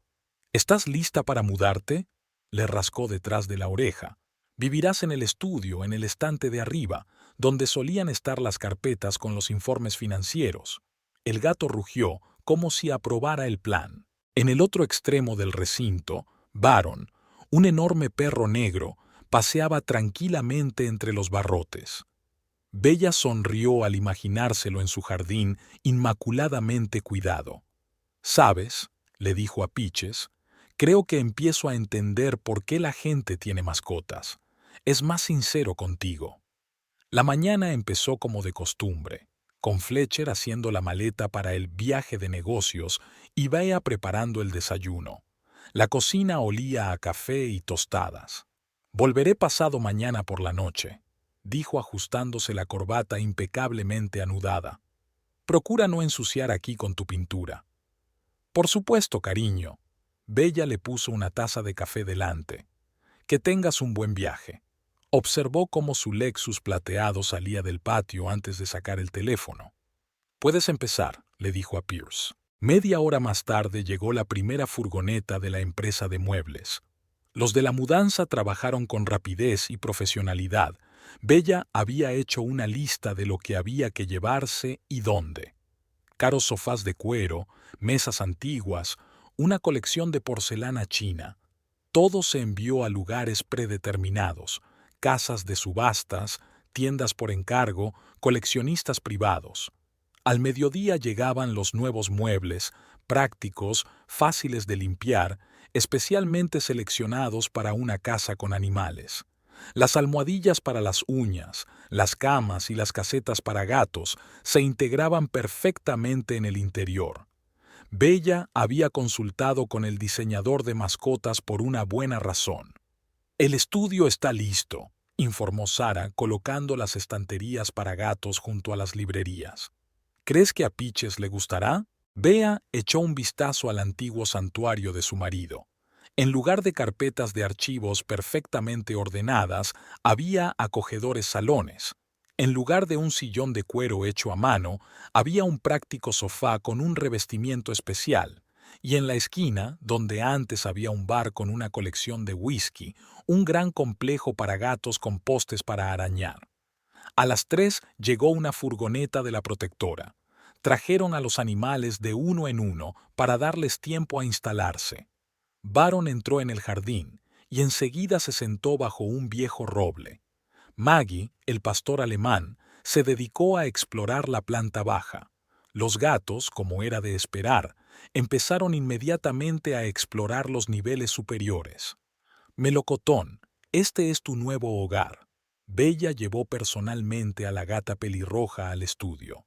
¿Estás lista para mudarte? Le rascó detrás de la oreja. Vivirás en el estudio, en el estante de arriba, donde solían estar las carpetas con los informes financieros. El gato rugió como si aprobara el plan. En el otro extremo del recinto, Baron, un enorme perro negro, paseaba tranquilamente entre los barrotes. Bella sonrió al imaginárselo en su jardín inmaculadamente cuidado. «¿Sabes?», le dijo a Peaches, «creo que empiezo a entender por qué la gente tiene mascotas. Es más sincero contigo». La mañana empezó como de costumbre, con Fletcher haciendo la maleta para el viaje de negocios y Bea preparando el desayuno. La cocina olía a café y tostadas. «Volveré pasado mañana por la noche», dijo ajustándose la corbata impecablemente anudada. «Procura no ensuciar aquí con tu pintura». «Por supuesto, cariño». Bella le puso una taza de café delante. «Que tengas un buen viaje». Observó cómo su Lexus plateado salía del patio antes de sacar el teléfono. «Puedes empezar», le dijo a Pierce. Media hora más tarde llegó la primera furgoneta de la empresa de muebles. Los de la mudanza trabajaron con rapidez y profesionalidad. Bella había hecho una lista de lo que había que llevarse y dónde. Caros sofás de cuero, mesas antiguas, una colección de porcelana china. Todo se envió a lugares predeterminados, casas de subastas, tiendas por encargo, coleccionistas privados. Al mediodía llegaban los nuevos muebles, prácticos, fáciles de limpiar, especialmente seleccionados para una casa con animales. Las almohadillas para las uñas, las camas y las casetas para gatos se integraban perfectamente en el interior. Bella había consultado con el diseñador de mascotas por una buena razón. «El estudio está listo», informó Sara, colocando las estanterías para gatos junto a las librerías. «¿Crees que a Peaches le gustará?» Bea echó un vistazo al antiguo santuario de su marido. En lugar de carpetas de archivos perfectamente ordenadas, había acogedores salones. En lugar de un sillón de cuero hecho a mano, había un práctico sofá con un revestimiento especial. Y en la esquina, donde antes había un bar con una colección de whisky, un gran complejo para gatos con postes para arañar. A las 3 llegó una furgoneta de la protectora. Trajeron a los animales de uno en uno para darles tiempo a instalarse. Baron entró en el jardín y enseguida se sentó bajo un viejo roble. Maggie, el pastor alemán, se dedicó a explorar la planta baja. Los gatos, como era de esperar, empezaron inmediatamente a explorar los niveles superiores. «Melocotón, este es tu nuevo hogar». Bella llevó personalmente a la gata pelirroja al estudio.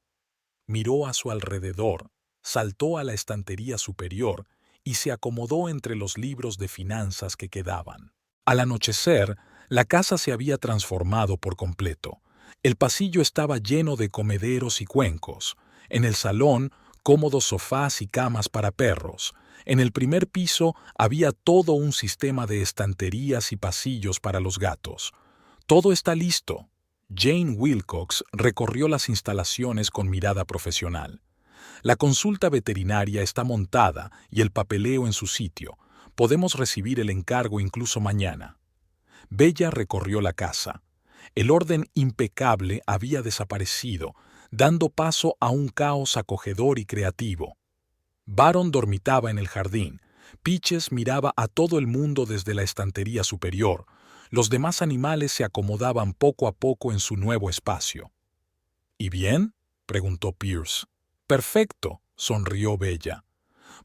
Miró a su alrededor, saltó a la estantería superior y se acomodó entre los libros de finanzas que quedaban. Al anochecer, la casa se había transformado por completo. El pasillo estaba lleno de comederos y cuencos. En el salón, cómodos sofás y camas para perros. En el primer piso había todo un sistema de estanterías y pasillos para los gatos. «Todo está listo». Jane Wilcox recorrió las instalaciones con mirada profesional. «La consulta veterinaria está montada y el papeleo en su sitio. Podemos recibir el encargo incluso mañana». Bella recorrió la casa. El orden impecable había desaparecido, dando paso a un caos acogedor y creativo. Baron dormitaba en el jardín. Peaches miraba a todo el mundo desde la estantería superior. Los demás animales se acomodaban poco a poco en su nuevo espacio. «¿Y bien?», preguntó Pierce. «Perfecto», sonrió Bella.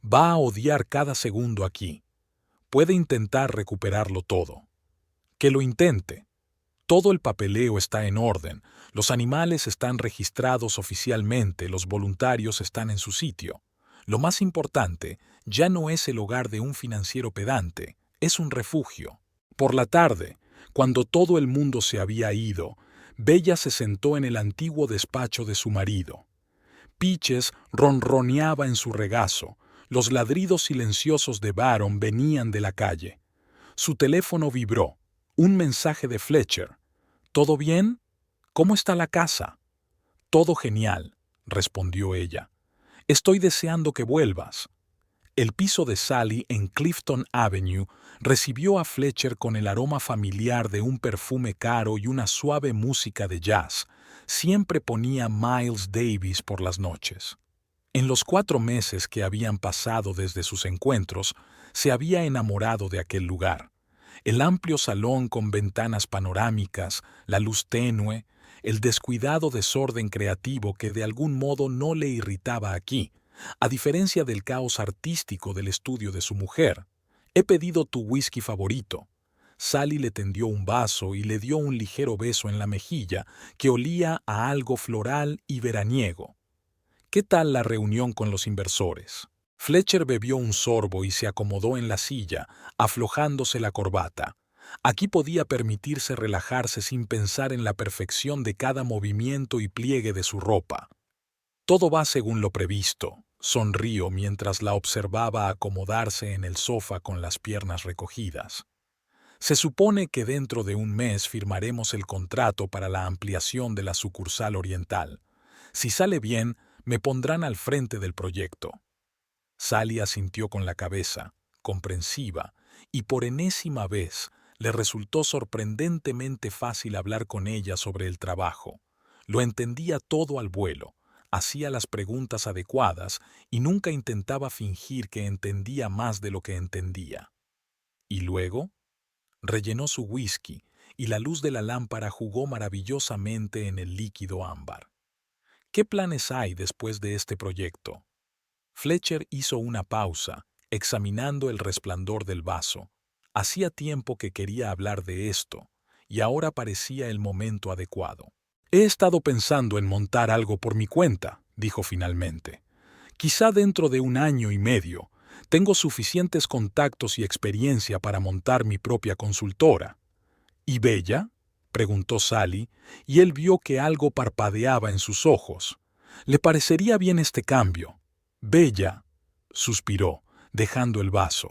«Va a odiar cada segundo aquí. Puede intentar recuperarlo todo». «Que lo intente». Todo el papeleo está en orden, los animales están registrados oficialmente, los voluntarios están en su sitio. Lo más importante ya no es el hogar de un financiero pedante, es un refugio. Por la tarde, cuando todo el mundo se había ido, Bella se sentó en el antiguo despacho de su marido. Peaches ronroneaba en su regazo. Los ladridos silenciosos de Baron venían de la calle. Su teléfono vibró. Un mensaje de Fletcher. ¿Todo bien? ¿Cómo está la casa? Todo genial, respondió ella. Estoy deseando que vuelvas. El piso de Sally en Clifton Avenue recibió a Fletcher con el aroma familiar de un perfume caro y una suave música de jazz. Siempre ponía Miles Davis por las noches. En los 4 meses que habían pasado desde sus encuentros, se había enamorado de aquel lugar. El amplio salón con ventanas panorámicas, la luz tenue, el descuidado desorden creativo que de algún modo no le irritaba aquí, a diferencia del caos artístico del estudio de su mujer. He pedido tu whisky favorito. Sally le tendió un vaso y le dio un ligero beso en la mejilla que olía a algo floral y veraniego. ¿Qué tal la reunión con los inversores? Fletcher bebió un sorbo y se acomodó en la silla, aflojándose la corbata. Aquí podía permitirse relajarse sin pensar en la perfección de cada movimiento y pliegue de su ropa. Todo va según lo previsto, sonrió mientras la observaba acomodarse en el sofá con las piernas recogidas. Se supone que dentro de un mes firmaremos el contrato para la ampliación de la sucursal oriental. Si sale bien, me pondrán al frente del proyecto. Sally asintió con la cabeza, comprensiva, y por enésima vez le resultó sorprendentemente fácil hablar con ella sobre el trabajo. Lo entendía todo al vuelo, hacía las preguntas adecuadas y nunca intentaba fingir que entendía más de lo que entendía. ¿Y luego? Rellenó su whisky y la luz de la lámpara jugó maravillosamente en el líquido ámbar. ¿Qué planes hay después de este proyecto? Fletcher hizo una pausa, examinando el resplandor del vaso. Hacía tiempo que quería hablar de esto, y ahora parecía el momento adecuado. He estado pensando en montar algo por mi cuenta, dijo finalmente. Quizá dentro de 1 año y medio. Tengo suficientes contactos y experiencia para montar mi propia consultora. ¿Y Bella? Preguntó Sally, y él vio que algo parpadeaba en sus ojos. ¿Le parecería bien este cambio? Bella, suspiró, dejando el vaso.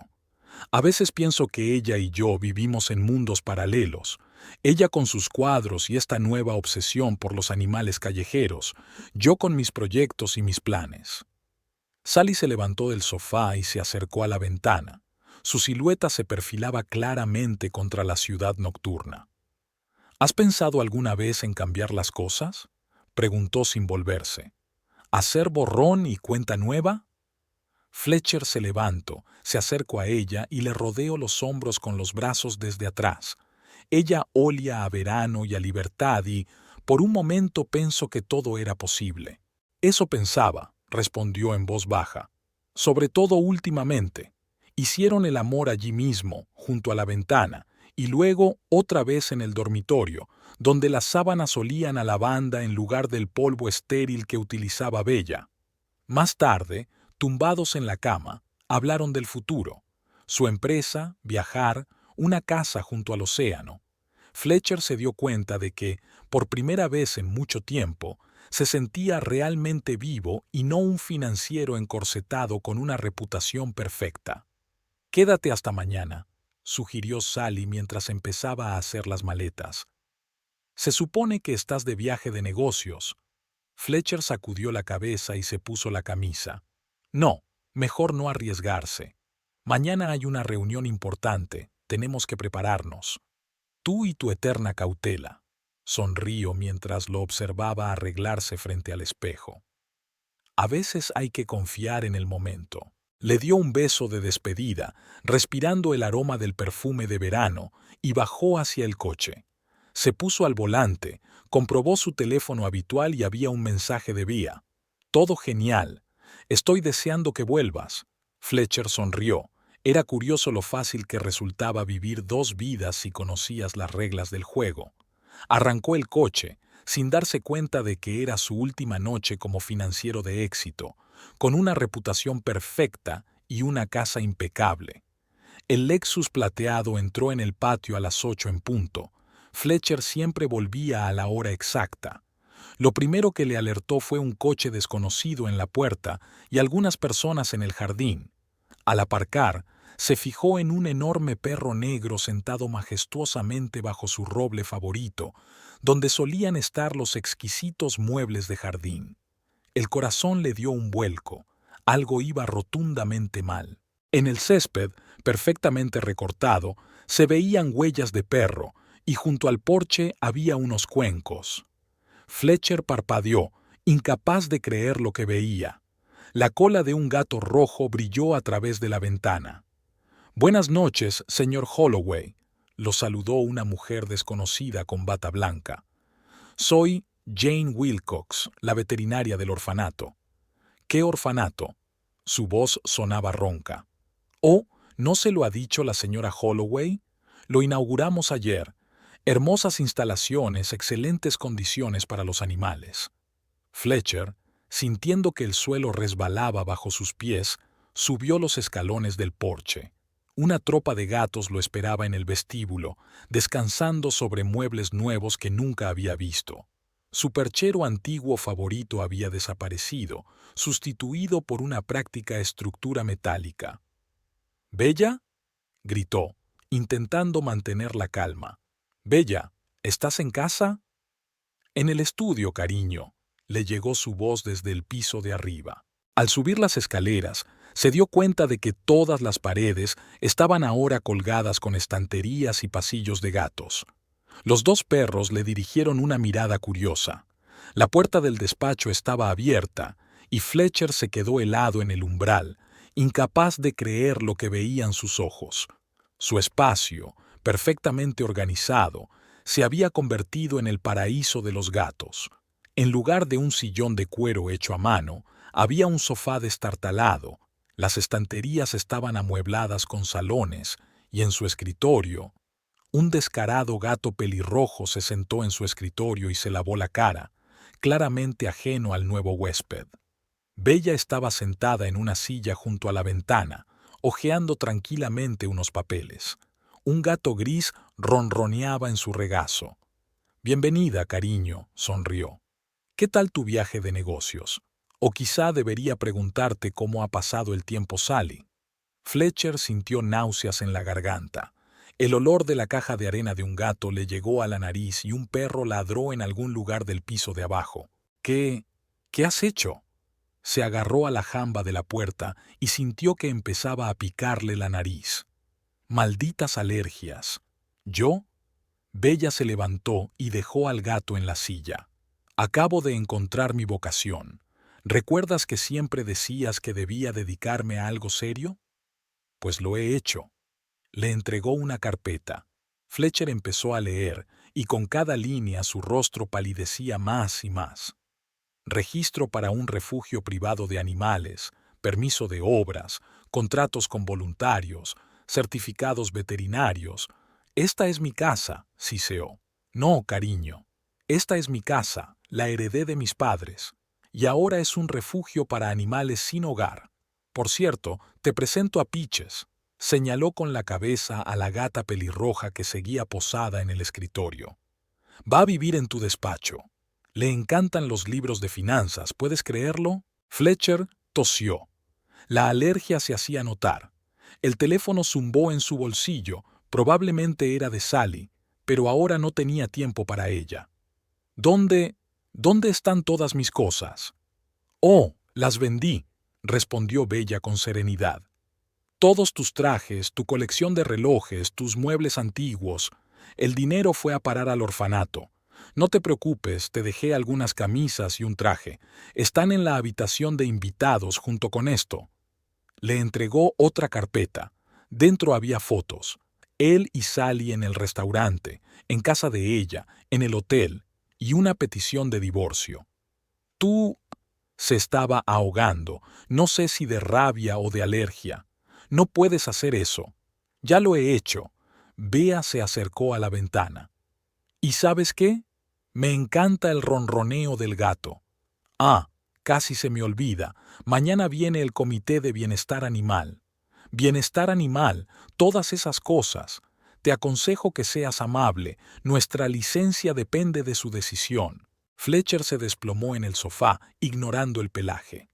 A veces pienso que ella y yo vivimos en mundos paralelos. Ella con sus cuadros y esta nueva obsesión por los animales callejeros, yo con mis proyectos y mis planes. Sally se levantó del sofá y se acercó a la ventana. Su silueta se perfilaba claramente contra la ciudad nocturna. ¿Has pensado alguna vez en cambiar las cosas? Preguntó sin volverse. ¿Hacer borrón y cuenta nueva? Fletcher se levantó, se acercó a ella y le rodeó los hombros con los brazos desde atrás. Ella olía a verano y a libertad y, por un momento, pensó que todo era posible. Eso pensaba, respondió en voz baja. Sobre todo últimamente. Hicieron el amor allí mismo, junto a la ventana, y luego otra vez en el dormitorio, donde las sábanas olían a lavanda en lugar del polvo estéril que utilizaba Bella. Más tarde, tumbados en la cama, hablaron del futuro. Su empresa, viajar, una casa junto al océano. Fletcher se dio cuenta de que, por primera vez en mucho tiempo, se sentía realmente vivo y no un financiero encorsetado con una reputación perfecta. «Quédate hasta mañana», sugirió Sally mientras empezaba a hacer las maletas. «Se supone que estás de viaje de negocios». Fletcher sacudió la cabeza y se puso la camisa. «No, mejor no arriesgarse. Mañana hay una reunión importante, tenemos que prepararnos. Tú y tu eterna cautela». Sonrió mientras lo observaba arreglarse frente al espejo. A veces hay que confiar en el momento. Le dio un beso de despedida, respirando el aroma del perfume de verano, y bajó hacia el coche. Se puso al volante, comprobó su teléfono habitual y había un mensaje de Bea. «Todo genial. Estoy deseando que vuelvas». Fletcher sonrió. Era curioso lo fácil que resultaba vivir 2 vidas si conocías las reglas del juego. Arrancó el coche, sin darse cuenta de que era su última noche como financiero de éxito, con una reputación perfecta y una casa impecable. El Lexus plateado entró en el patio a las 8 en punto. Fletcher siempre volvía a la hora exacta. Lo primero que le alertó fue un coche desconocido en la puerta y algunas personas en el jardín. Al aparcar, se fijó en un enorme perro negro sentado majestuosamente bajo su roble favorito, donde solían estar los exquisitos muebles de jardín. El corazón le dio un vuelco. Algo iba rotundamente mal. En el césped, perfectamente recortado, se veían huellas de perro, y junto al porche había unos cuencos. Fletcher parpadeó, incapaz de creer lo que veía. La cola de un gato rojo brilló a través de la ventana. «Buenas noches, señor Holloway», lo saludó una mujer desconocida con bata blanca. «Soy Jane Wilcox, la veterinaria del orfanato». «¿Qué orfanato?». Su voz sonaba ronca. «Oh, ¿no se lo ha dicho la señora Holloway? Lo inauguramos ayer. Hermosas instalaciones, excelentes condiciones para los animales». Fletcher, sintiendo que el suelo resbalaba bajo sus pies, subió los escalones del porche. Una tropa de gatos lo esperaba en el vestíbulo, descansando sobre muebles nuevos que nunca había visto. Su perchero antiguo favorito había desaparecido, sustituido por una práctica estructura metálica. «¿Bella?», gritó, intentando mantener la calma. «Bella, ¿estás en casa?». «En el estudio, cariño», le llegó su voz desde el piso de arriba. Al subir las escaleras, se dio cuenta de que todas las paredes estaban ahora colgadas con estanterías y pasillos de gatos. Los dos perros le dirigieron una mirada curiosa. La puerta del despacho estaba abierta, y Fletcher se quedó helado en el umbral, incapaz de creer lo que veían sus ojos. Su espacio, perfectamente organizado, se había convertido en el paraíso de los gatos. En lugar de un sillón de cuero hecho a mano, había un sofá destartalado, las estanterías estaban amuebladas con salones, y en su escritorio, un descarado gato pelirrojo se sentó en su escritorio y se lavó la cara, claramente ajeno al nuevo huésped. Bella estaba sentada en una silla junto a la ventana, hojeando tranquilamente unos papeles. Un gato gris ronroneaba en su regazo. «Bienvenida, cariño», sonrió. «¿Qué tal tu viaje de negocios? O quizá debería preguntarte cómo ha pasado el tiempo Sally». Fletcher sintió náuseas en la garganta. El olor de la caja de arena de un gato le llegó a la nariz y un perro ladró en algún lugar del piso de abajo. «¿Qué has hecho?». Se agarró a la jamba de la puerta y sintió que empezaba a picarle la nariz. «Malditas alergias». «¿Yo?». Bella se levantó y dejó al gato en la silla. «Acabo de encontrar mi vocación. ¿Recuerdas que siempre decías que debía dedicarme a algo serio? Pues lo he hecho». Le entregó una carpeta. Fletcher empezó a leer, y con cada línea su rostro palidecía más y más. Registro para un refugio privado de animales, permiso de obras, contratos con voluntarios, certificados veterinarios. «Esta es mi casa», siseó. «No, cariño. Esta es mi casa, la heredé de mis padres. Y ahora es un refugio para animales sin hogar. Por cierto, te presento a Peaches». Señaló con la cabeza a la gata pelirroja que seguía posada en el escritorio. «Va a vivir en tu despacho. Le encantan los libros de finanzas, ¿puedes creerlo?». Fletcher tosió. La alergia se hacía notar. El teléfono zumbó en su bolsillo, probablemente era de Sally, pero ahora no tenía tiempo para ella. «¿Dónde están todas mis cosas?». «Oh, las vendí», respondió Bella con serenidad. «Todos tus trajes, tu colección de relojes, tus muebles antiguos. El dinero fue a parar al orfanato. No te preocupes, te dejé algunas camisas y un traje. Están en la habitación de invitados junto con esto». Le entregó otra carpeta. Dentro había fotos. Él y Sally en el restaurante, en casa de ella, en el hotel, y una petición de divorcio. «Tú…». Se estaba ahogando, no sé si de rabia o de alergia. «No puedes hacer eso». «Ya lo he hecho». Bea se acercó a la ventana. «¿Y sabes qué? Me encanta el ronroneo del gato». «Ah, casi se me olvida. Mañana viene el Comité de Bienestar Animal». «Bienestar animal, todas esas cosas. Te aconsejo que seas amable. Nuestra licencia depende de su decisión». Fletcher se desplomó en el sofá, ignorando el pelaje.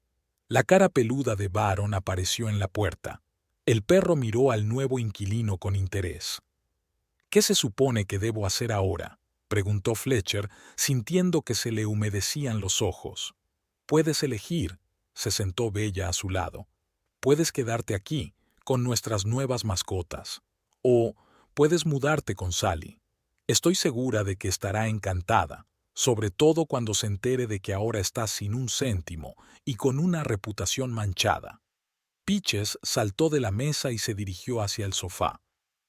La cara peluda de Baron apareció en la puerta. El perro miró al nuevo inquilino con interés. «¿Qué se supone que debo hacer ahora?», preguntó Fletcher, sintiendo que se le humedecían los ojos. «Puedes elegir», se sentó Bella a su lado. «Puedes quedarte aquí, con nuestras nuevas mascotas. O puedes mudarte con Sally. Estoy segura de que estará encantada, sobre todo cuando se entere de que ahora estás sin un céntimo y con una reputación manchada». Peaches saltó de la mesa y se dirigió hacia el sofá.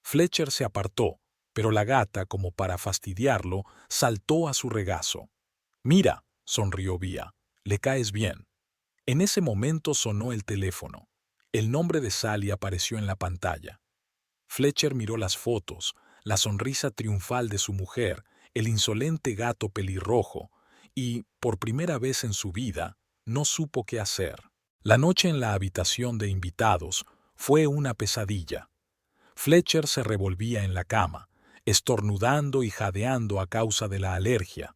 Fletcher se apartó, pero la gata, como para fastidiarlo, saltó a su regazo. «Mira», sonrió Bea, «le caes bien». En ese momento sonó el teléfono. El nombre de Sally apareció en la pantalla. Fletcher miró las fotos, la sonrisa triunfal de su mujer, el insolente gato pelirrojo, y, por primera vez en su vida, no supo qué hacer. La noche en la habitación de invitados fue una pesadilla. Fletcher se revolvía en la cama, estornudando y jadeando a causa de la alergia.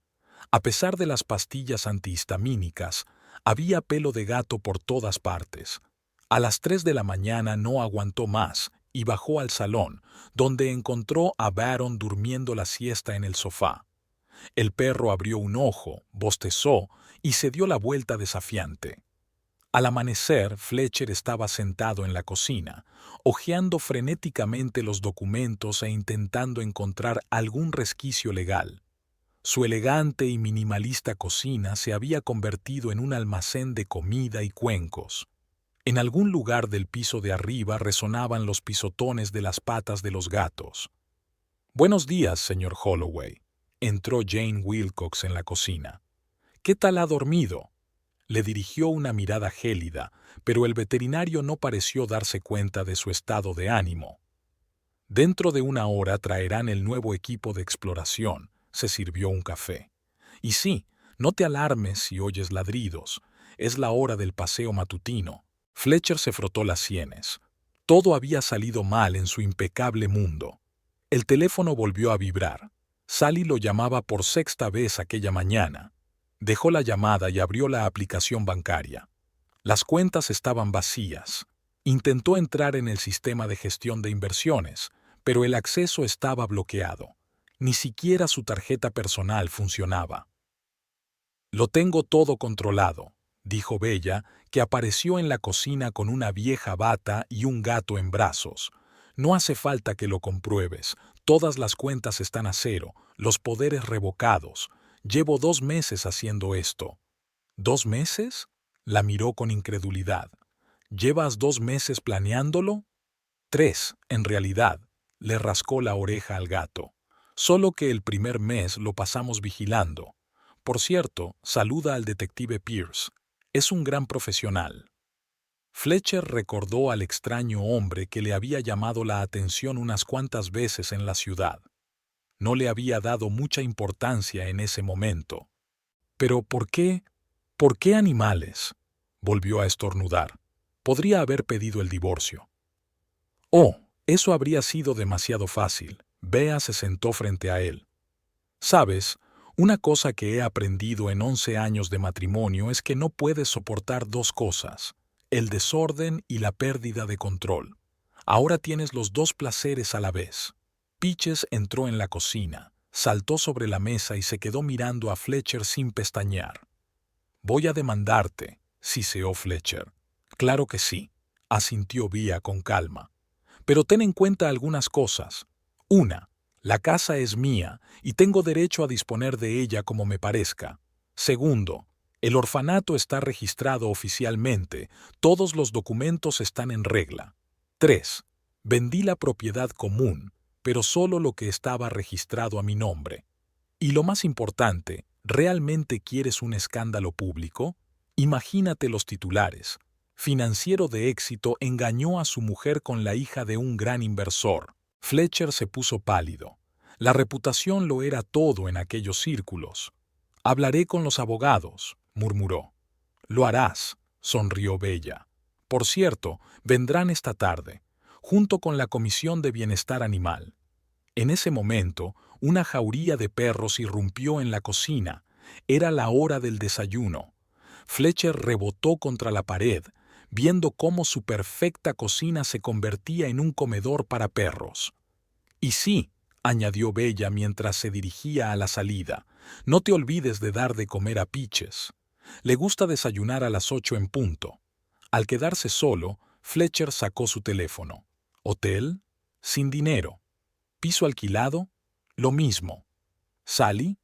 A pesar de las pastillas antihistamínicas, había pelo de gato por todas partes. A las 3 de la mañana no aguantó más y bajó al salón, donde encontró a Baron durmiendo la siesta en el sofá. El perro abrió un ojo, bostezó y se dio la vuelta desafiante. Al amanecer, Fletcher estaba sentado en la cocina, hojeando frenéticamente los documentos e intentando encontrar algún resquicio legal. Su elegante y minimalista cocina se había convertido en un almacén de comida y cuencos. En algún lugar del piso de arriba resonaban los pisotones de las patas de los gatos. «Buenos días, señor Holloway», entró Jane Wilcox en la cocina. «¿Qué tal ha dormido?». Le dirigió una mirada gélida, pero el veterinario no pareció darse cuenta de su estado de ánimo. «Dentro de una hora traerán el nuevo equipo de exploración», se sirvió un café. «Y sí, no te alarmes si oyes ladridos. Es la hora del paseo matutino». Fletcher se frotó las sienes. Todo había salido mal en su impecable mundo. El teléfono volvió a vibrar. Sally lo llamaba por 6ª vez aquella mañana. Dejó la llamada y abrió la aplicación bancaria. Las cuentas estaban vacías. Intentó entrar en el sistema de gestión de inversiones, pero el acceso estaba bloqueado. Ni siquiera su tarjeta personal funcionaba. «Lo tengo todo controlado», dijo Bella, que apareció en la cocina con una vieja bata y un gato en brazos. «No hace falta que lo compruebes. Todas las cuentas están a cero, los poderes revocados. Llevo 2 meses haciendo esto». «¿2 meses?», la miró con incredulidad. «¿Llevas 2 meses planeándolo?». «3, en realidad», le rascó la oreja al gato. «Solo que el primer mes lo pasamos vigilando. Por cierto, saluda al detective Pierce. Es un gran profesional». Fletcher recordó al extraño hombre que le había llamado la atención unas cuantas veces en la ciudad. No le había dado mucha importancia en ese momento. «¿Pero por qué? ¿Por qué animales?», volvió a estornudar. «Podría haber pedido el divorcio». «Oh, eso habría sido demasiado fácil». Bea se sentó frente a él. «¿Sabes? Una cosa que he aprendido en 11 años de matrimonio es que no puedes soportar 2 cosas, el desorden y la pérdida de control. Ahora tienes los 2 placeres a la vez». Peaches entró en la cocina, saltó sobre la mesa y se quedó mirando a Fletcher sin pestañear. «Voy a demandarte», siseó Fletcher. «Claro que sí», asintió Bea con calma. «Pero ten en cuenta algunas cosas. 1. La casa es mía y tengo derecho a disponer de ella como me parezca. 2. El orfanato está registrado oficialmente, todos los documentos están en regla. 3. Vendí la propiedad común, pero solo lo que estaba registrado a mi nombre. Y lo más importante, ¿realmente quieres un escándalo público? Imagínate los titulares. Financiero de éxito engañó a su mujer con la hija de un gran inversor». Fletcher se puso pálido. La reputación lo era todo en aquellos círculos. «Hablaré con los abogados», murmuró. «Lo harás», sonrió Bella. «Por cierto, vendrán esta tarde, junto con la Comisión de Bienestar Animal». En ese momento, una jauría de perros irrumpió en la cocina, Era la hora del desayuno. Fletcher rebotó contra la pared, viendo cómo su perfecta cocina se convertía en un comedor para perros. Y sí, añadió Bella mientras se dirigía a la salida, no te olvides de dar de comer a Peaches. Le gusta desayunar a las 8 en punto. Al quedarse solo, Fletcher sacó su teléfono. ¿Hotel? Sin dinero. ¿Piso alquilado? Lo mismo. ¿Sally?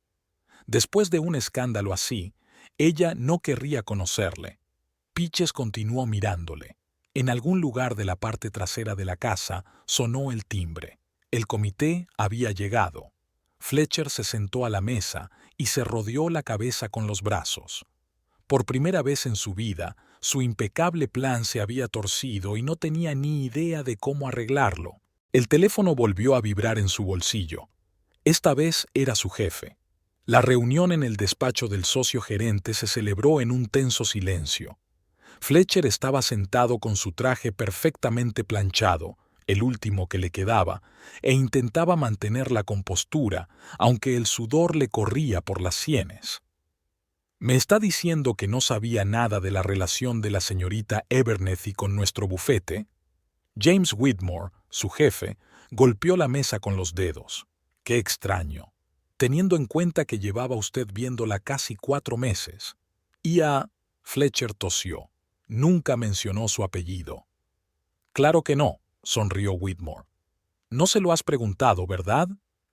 Después de un escándalo así, ella no querría conocerle. Peaches continuó mirándole. En algún lugar de la parte trasera de la casa sonó el timbre. El comité había llegado. Fletcher se sentó a la mesa y se rodeó la cabeza con los brazos. Por primera vez en su vida, su impecable plan se había torcido y no tenía ni idea de cómo arreglarlo. El teléfono volvió a vibrar en su bolsillo. Esta vez era su jefe. La reunión en el despacho del socio gerente se celebró en un tenso silencio. Fletcher estaba sentado con su traje perfectamente planchado, el último que le quedaba, e intentaba mantener la compostura, aunque el sudor le corría por las sienes. ¿Me está diciendo que no sabía nada de la relación de la señorita Abernethy con nuestro bufete? James Whitmore, su jefe, golpeó la mesa con los dedos. ¡Qué extraño! Teniendo en cuenta que llevaba usted viéndola casi 4 meses. Fletcher tosió. Nunca mencionó su apellido. Claro que no, sonrió Whitmore. No se lo has preguntado, ¿verdad?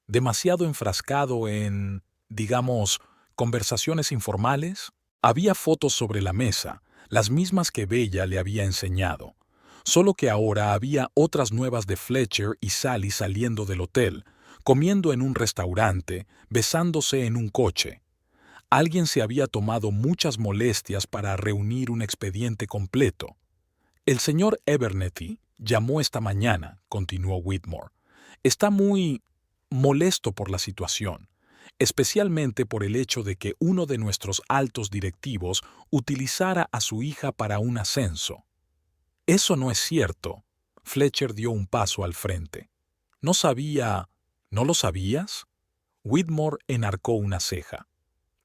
Demasiado enfrascado en, digamos, conversaciones informales. Había fotos sobre la mesa, las mismas que Bella le había enseñado. Solo que ahora había otras nuevas de Fletcher y Sally saliendo del hotel, comiendo en un restaurante, besándose en un coche. Alguien se había tomado muchas molestias para reunir un expediente completo. El señor Abernethy llamó esta mañana, continuó Whitmore. Está muy molesto por la situación, especialmente por el hecho de que uno de nuestros altos directivos utilizara a su hija para un ascenso. Eso no es cierto. Fletcher dio un paso al frente. No sabía... ¿No lo sabías? Whitmore enarcó una ceja.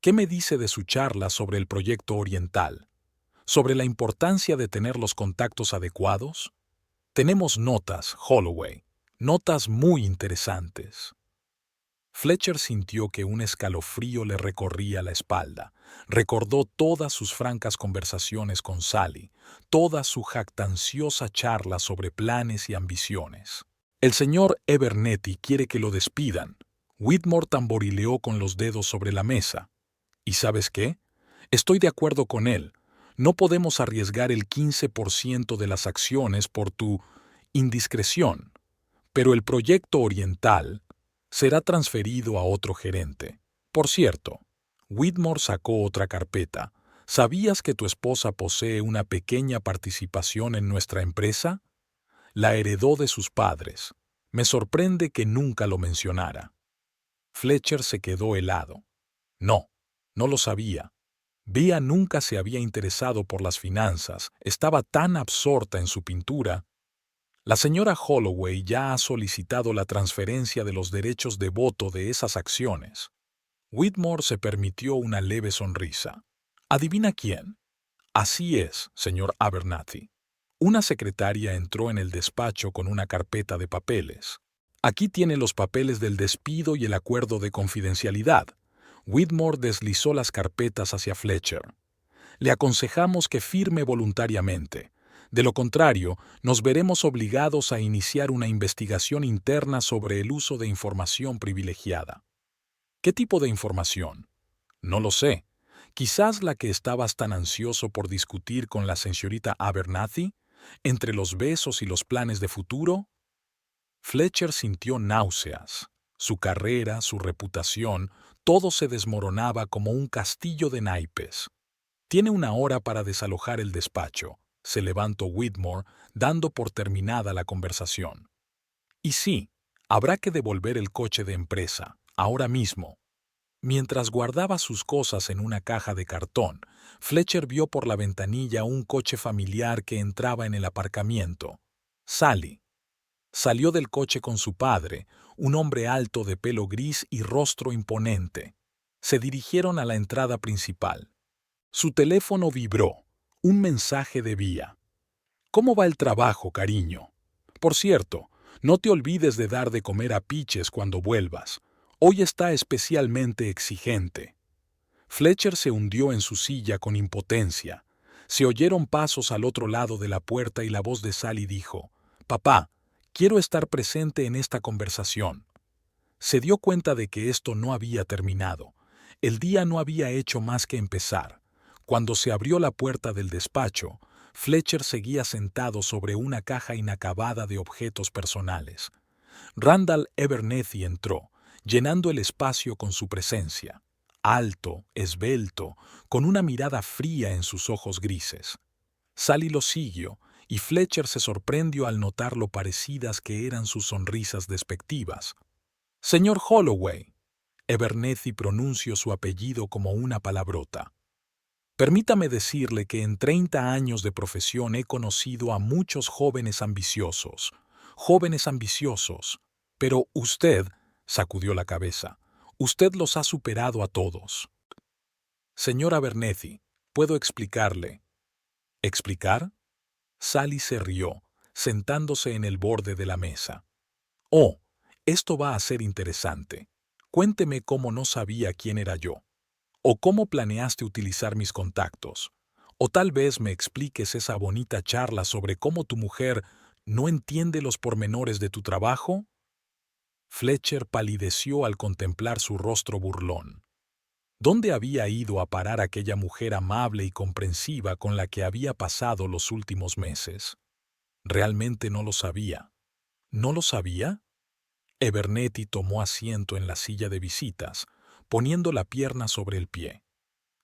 ¿Qué me dice de su charla sobre el proyecto oriental? ¿Sobre la importancia de tener los contactos adecuados? Tenemos notas, Holloway, notas muy interesantes. Fletcher sintió que un escalofrío le recorría la espalda. Recordó todas sus francas conversaciones con Sally, toda su jactanciosa charla sobre planes y ambiciones. El señor Abernethy quiere que lo despidan. Whitmore tamborileó con los dedos sobre la mesa. ¿Y sabes qué? Estoy de acuerdo con él. No podemos arriesgar el 15% de las acciones por tu indiscreción. Pero el proyecto oriental será transferido a otro gerente. Por cierto, Whitmore sacó otra carpeta. ¿Sabías que tu esposa posee una pequeña participación en nuestra empresa? La heredó de sus padres. Me sorprende que nunca lo mencionara. Fletcher se quedó helado. No, no lo sabía. Bea nunca se había interesado por las finanzas, estaba tan absorta en su pintura. La señora Holloway ya ha solicitado la transferencia de los derechos de voto de esas acciones. Whitmore se permitió una leve sonrisa. ¿Adivina quién? Así es, señor Abernathy. Una secretaria entró en el despacho con una carpeta de papeles. Aquí tiene los papeles del despido y el acuerdo de confidencialidad. Whitmore deslizó las carpetas hacia Fletcher. Le aconsejamos que firme voluntariamente. De lo contrario, nos veremos obligados a iniciar una investigación interna sobre el uso de información privilegiada. ¿Qué tipo de información? No lo sé. Quizás la que estabas tan ansioso por discutir con la señorita Abernathy, entre los besos y los planes de futuro. Fletcher sintió náuseas. Su carrera, su reputación, todo se desmoronaba como un castillo de naipes. Tiene una hora para desalojar el despacho. Se levantó Whitmore, dando por terminada la conversación. Y sí, habrá que devolver el coche de empresa, ahora mismo. Mientras guardaba sus cosas en una caja de cartón, Fletcher vio por la ventanilla un coche familiar que entraba en el aparcamiento. Sally. Salió del coche con su padre, un hombre alto de pelo gris y rostro imponente. Se dirigieron a la entrada principal. Su teléfono vibró. Un mensaje de Vía. ¿Cómo va el trabajo, cariño? Por cierto, no te olvides de dar de comer a Peaches cuando vuelvas. Hoy está especialmente exigente. Fletcher se hundió en su silla con impotencia. Se oyeron pasos al otro lado de la puerta y la voz de Sally dijo: «Papá, quiero estar presente en esta conversación». Se dio cuenta de que esto no había terminado. El día no había hecho más que empezar. Cuando se abrió la puerta del despacho, Fletcher seguía sentado sobre una caja inacabada de objetos personales. Randall Abernethy entró, llenando el espacio con su presencia. Alto, esbelto, con una mirada fría en sus ojos grises. Sally lo siguió, y Fletcher se sorprendió al notar lo parecidas que eran sus sonrisas despectivas. «Señor Holloway», Abernethy pronunció su apellido como una palabrota. «Permítame decirle que en 30 años de profesión he conocido a muchos jóvenes ambiciosos, pero usted», sacudió la cabeza, «usted los ha superado a todos». «Señor Abernethy, ¿puedo explicarle?» «¿Explicar?» Sally se rió, sentándose en el borde de la mesa. «Oh, esto va a ser interesante. Cuénteme cómo no sabía quién era yo. O cómo planeaste utilizar mis contactos. O tal vez me expliques esa bonita charla sobre cómo tu mujer no entiende los pormenores de tu trabajo». Fletcher palideció al contemplar su rostro burlón. ¿Dónde había ido a parar aquella mujer amable y comprensiva con la que había pasado los últimos meses? Realmente no lo sabía. ¿No lo sabía? Abernethy tomó asiento en la silla de visitas, poniendo la pierna sobre el pie.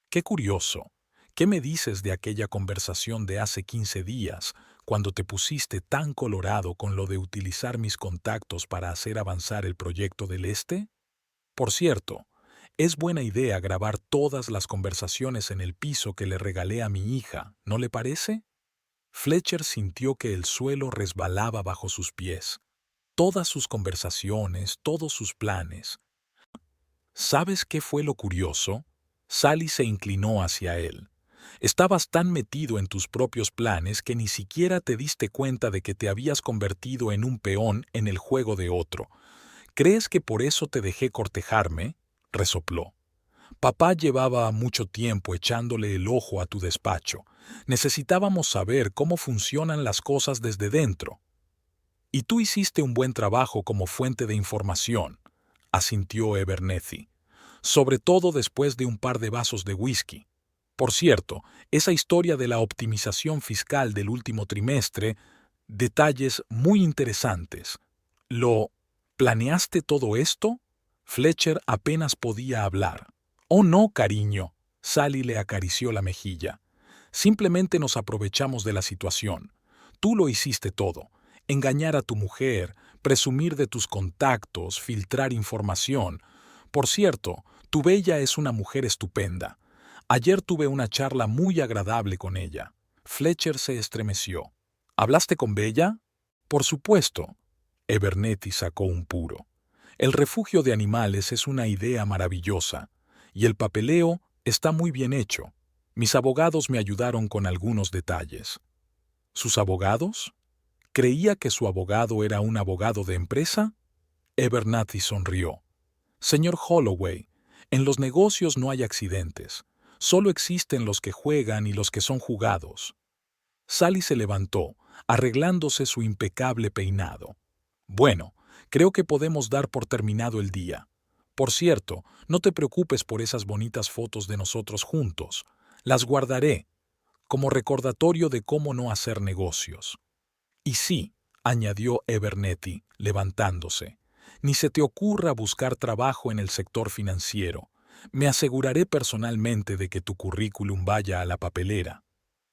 «Qué curioso. ¿Qué me dices de aquella conversación de hace 15 días, cuando te pusiste tan colorado con lo de utilizar mis contactos para hacer avanzar el proyecto del Este? Por cierto, es buena idea grabar todas las conversaciones en el piso que le regalé a mi hija, ¿no le parece?» Fletcher sintió que el suelo resbalaba bajo sus pies. Todas sus conversaciones, todos sus planes. ¿Sabes qué fue lo curioso? Sally se inclinó hacia él. Estabas tan metido en tus propios planes que ni siquiera te diste cuenta de que te habías convertido en un peón en el juego de otro. ¿Crees que por eso te dejé cortejarme?, resopló. Papá llevaba mucho tiempo echándole el ojo a tu despacho. Necesitábamos saber cómo funcionan las cosas desde dentro. Y tú hiciste un buen trabajo como fuente de información, asintió Abernethy, sobre todo después de un par de vasos de whisky. Por cierto, esa historia de la optimización fiscal del último trimestre, detalles muy interesantes. ¿Lo planeaste todo esto? Fletcher apenas podía hablar. «Oh no, cariño», Sally le acarició la mejilla. «Simplemente nos aprovechamos de la situación. Tú lo hiciste todo. Engañar a tu mujer, presumir de tus contactos, filtrar información. Por cierto, tu Bella es una mujer estupenda. Ayer tuve una charla muy agradable con ella». Fletcher se estremeció. «¿Hablaste con Bella?» «Por supuesto». Abernethy sacó un puro. «El refugio de animales es una idea maravillosa. Y el papeleo está muy bien hecho. Mis abogados me ayudaron con algunos detalles». «¿Sus abogados? ¿Creía que su abogado era un abogado de empresa?» Abernethy sonrió. «Señor Holloway, en los negocios no hay accidentes. Solo existen los que juegan y los que son jugados». Sally se levantó, arreglándose su impecable peinado. «Bueno, creo que podemos dar por terminado el día. Por cierto, no te preocupes por esas bonitas fotos de nosotros juntos. Las guardaré como recordatorio de cómo no hacer negocios». «Y sí», añadió Abernethy, levantándose, «ni se te ocurra buscar trabajo en el sector financiero. Me aseguraré personalmente de que tu currículum vaya a la papelera».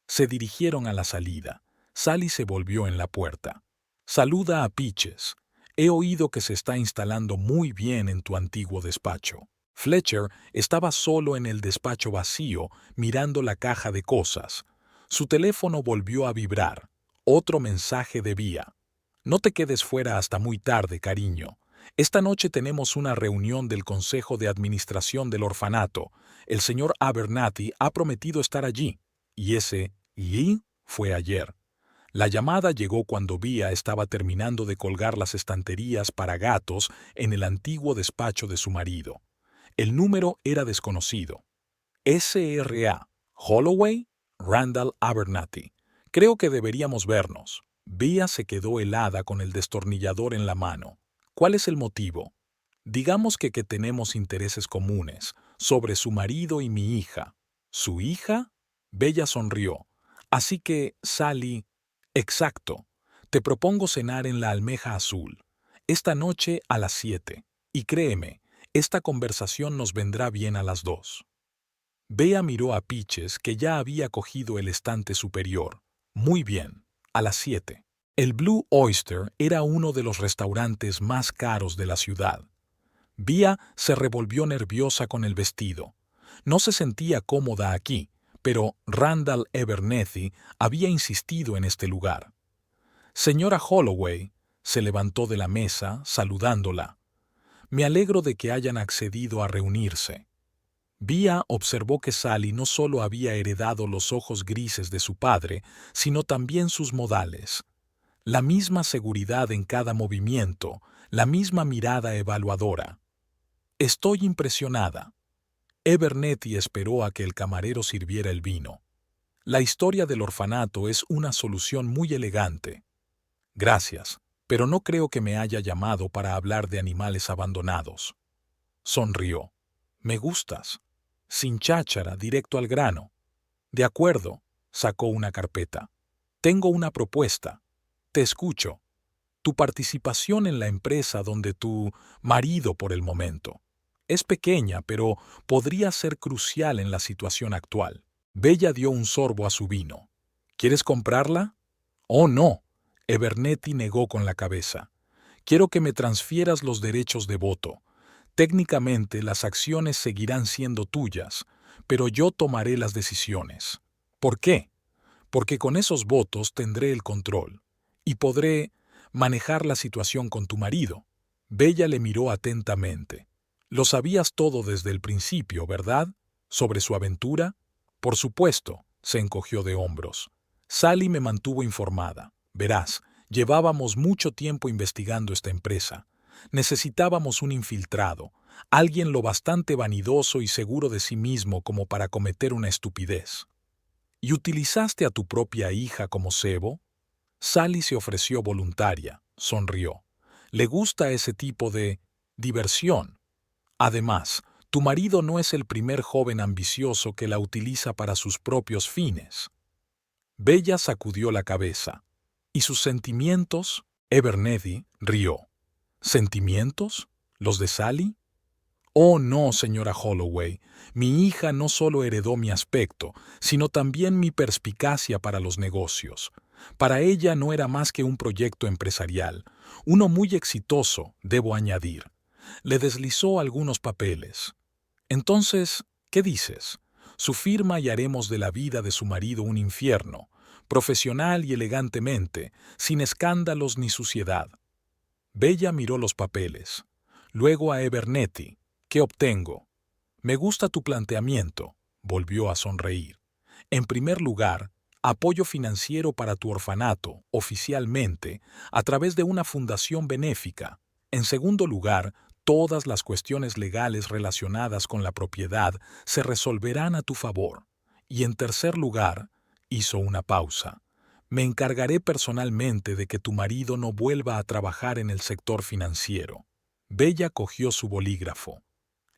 Se dirigieron a la salida. Sally se volvió en la puerta. «Saluda a Peaches. He oído que se está instalando muy bien en tu antiguo despacho». Fletcher estaba solo en el despacho vacío, mirando la caja de cosas. Su teléfono volvió a vibrar. Otro mensaje de Vía. «No te quedes fuera hasta muy tarde, cariño. Esta noche tenemos una reunión del Consejo de Administración del Orfanato. El señor Abernathy ha prometido estar allí. Y ese «y» fue ayer. La llamada llegó cuando Bea estaba terminando de colgar las estanterías para gatos en el antiguo despacho de su marido. El número era desconocido. S.R.A. Holloway, Randall Abernathy. Creo que deberíamos vernos. Bea se quedó helada con el destornillador en la mano. ¿Cuál es el motivo? Digamos que tenemos intereses comunes, sobre su marido y mi hija. ¿Su hija? Bella sonrió. Así que, Sally... Exacto. Te propongo cenar en la Almeja Azul. Esta noche a las 7. Y créeme, esta conversación nos vendrá bien a las 2. Bea miró a Peaches, que ya había cogido el estante superior. Muy bien, a las 7. El Blue Oyster era uno de los restaurantes más caros de la ciudad. Bea se revolvió nerviosa con el vestido. No se sentía cómoda aquí, pero Randall Abernathy había insistido en este lugar. Señora Holloway, se levantó de la mesa, saludándola. Me alegro de que hayan accedido a reunirse. Bea observó que Sally no solo había heredado los ojos grises de su padre, sino también sus modales. La misma seguridad en cada movimiento, la misma mirada evaluadora. Estoy impresionada. Abernathy esperó a que el camarero sirviera el vino. La historia del orfanato es una solución muy elegante. Gracias, pero no creo que me haya llamado para hablar de animales abandonados. Sonrió. Me gustas. Sin cháchara, directo al grano. De acuerdo, sacó una carpeta. Tengo una propuesta. Te escucho. Tu participación en la empresa donde tu marido por el momento. Es pequeña, pero podría ser crucial en la situación actual. Bella dio un sorbo a su vino. ¿Quieres comprarla? Oh, no. Abernathy negó con la cabeza. Quiero que me transfieras los derechos de voto. Técnicamente las acciones seguirán siendo tuyas, pero yo tomaré las decisiones. ¿Por qué? Porque con esos votos tendré el control y podré manejar la situación con tu marido. Bella le miró atentamente. Lo sabías todo desde el principio, ¿verdad? ¿Sobre su aventura? Por supuesto, se encogió de hombros. Sally me mantuvo informada. Verás, llevábamos mucho tiempo investigando esta empresa. Necesitábamos un infiltrado, alguien lo bastante vanidoso y seguro de sí mismo como para cometer una estupidez. ¿Y utilizaste a tu propia hija como cebo? Sally se ofreció voluntaria, sonrió. Le gusta ese tipo de diversión. Además, tu marido no es el primer joven ambicioso que la utiliza para sus propios fines. Bella sacudió la cabeza. ¿Y sus sentimientos? Abernathy rió. ¿Sentimientos? ¿Los de Sally? Oh, no, señora Holloway. Mi hija no solo heredó mi aspecto, sino también mi perspicacia para los negocios. Para ella no era más que un proyecto empresarial, uno muy exitoso, debo añadir. Le deslizó algunos papeles. Entonces, ¿qué dices? Su firma y haremos de la vida de su marido un infierno, profesional y elegantemente, sin escándalos ni suciedad. Bella miró los papeles. Luego a Abernathy. ¿Qué obtengo? Me gusta tu planteamiento, volvió a sonreír. En primer lugar, apoyo financiero para tu orfanato, oficialmente, a través de una fundación benéfica. En segundo lugar, todas las cuestiones legales relacionadas con la propiedad se resolverán a tu favor. Y en tercer lugar, hizo una pausa. Me encargaré personalmente de que tu marido no vuelva a trabajar en el sector financiero. Bella cogió su bolígrafo.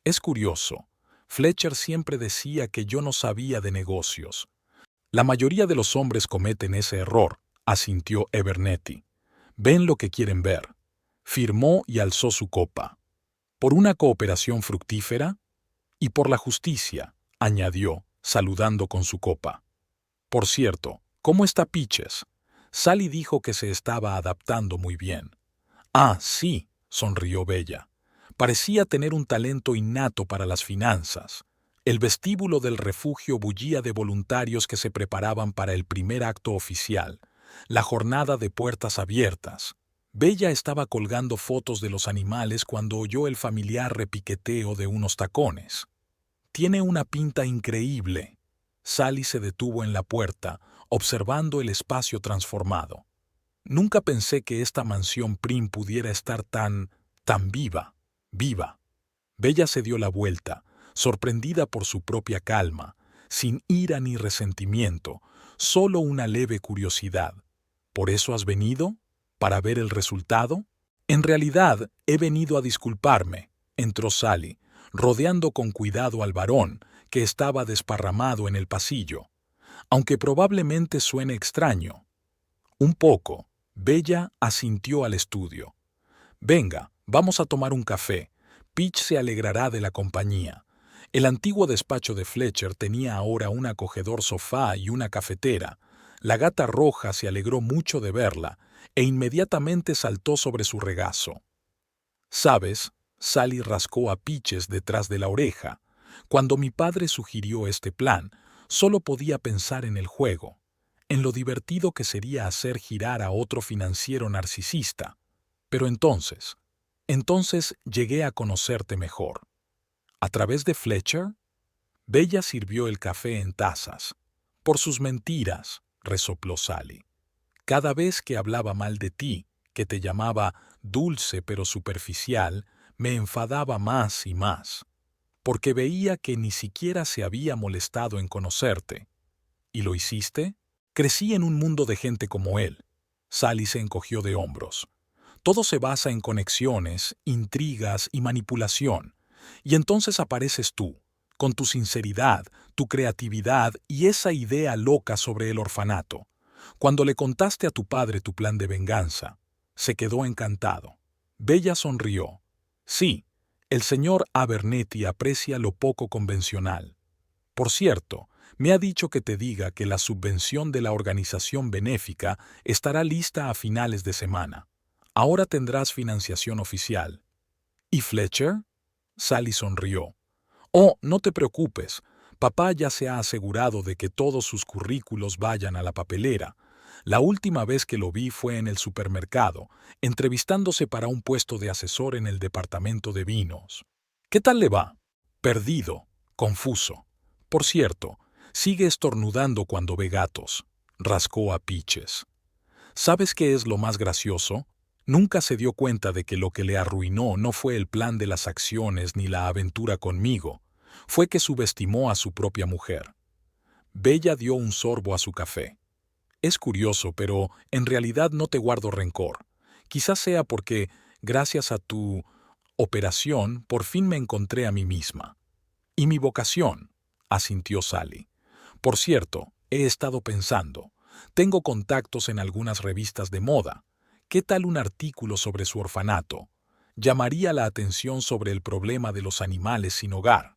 Es curioso. Fletcher siempre decía que yo no sabía de negocios. La mayoría de los hombres cometen ese error, asintió Abernathy. Ven lo que quieren ver. Firmó y alzó su copa. Por una cooperación fructífera y por la justicia, añadió, saludando con su copa. Por cierto, ¿cómo está Peaches? Sally dijo que se estaba adaptando muy bien. Ah, sí, sonrió Bella. Parecía tener un talento innato para las finanzas. El vestíbulo del refugio bullía de voluntarios que se preparaban para el primer acto oficial, la jornada de puertas abiertas. Bella estaba colgando fotos de los animales cuando oyó el familiar repiqueteo de unos tacones. Tiene una pinta increíble. Sally se detuvo en la puerta, observando el espacio transformado. Nunca pensé que esta mansión Prim pudiera estar tan viva. Bella se dio la vuelta, sorprendida por su propia calma, sin ira ni resentimiento, solo una leve curiosidad. ¿Por eso has venido? ¿Para ver el resultado? En realidad, he venido a disculparme, entró Sally, rodeando con cuidado al varón, que estaba desparramado en el pasillo. Aunque probablemente suene extraño. Un poco. Bella asintió al estudio. Venga, vamos a tomar un café. Peach se alegrará de la compañía. El antiguo despacho de Fletcher tenía ahora un acogedor sofá y una cafetera. La gata roja se alegró mucho de verla e inmediatamente saltó sobre su regazo. ¿Sabes? Sally rascó a Peaches detrás de la oreja. Cuando mi padre sugirió este plan, solo podía pensar en el juego, en lo divertido que sería hacer girar a otro financiero narcisista. Pero entonces llegué a conocerte mejor. ¿A través de Fletcher? Bella sirvió el café en tazas. Por sus mentiras, resopló Sally. Cada vez que hablaba mal de ti, que te llamaba dulce pero superficial, me enfadaba más y más, porque veía que ni siquiera se había molestado en conocerte. ¿Y lo hiciste? Crecí en un mundo de gente como él. Sally se encogió de hombros. Todo se basa en conexiones, intrigas y manipulación. Y entonces apareces tú, con tu sinceridad, tu creatividad y esa idea loca sobre el orfanato. Cuando le contaste a tu padre tu plan de venganza, se quedó encantado. Bella sonrió. Sí, el señor Abernethy aprecia lo poco convencional. Por cierto, me ha dicho que te diga que la subvención de la organización benéfica estará lista a finales de semana. Ahora tendrás financiación oficial. ¿Y Fletcher? Sally sonrió. Oh, no te preocupes. Papá ya se ha asegurado de que todos sus currículos vayan a la papelera. La última vez que lo vi fue en el supermercado, entrevistándose para un puesto de asesor en el departamento de vinos. ¿Qué tal le va? Perdido, confuso. Por cierto, sigue estornudando cuando ve gatos. Rascó a Peaches. ¿Sabes qué es lo más gracioso? Nunca se dio cuenta de que lo que le arruinó no fue el plan de las acciones ni la aventura conmigo, fue que subestimó a su propia mujer. Bella dio un sorbo a su café. Es curioso, pero en realidad no te guardo rencor. Quizás sea porque, gracias a tu operación, por fin me encontré a mí misma. Y mi vocación, asintió Sally. Por cierto, he estado pensando. Tengo contactos en algunas revistas de moda. ¿Qué tal un artículo sobre su orfanato? Llamaría la atención sobre el problema de los animales sin hogar.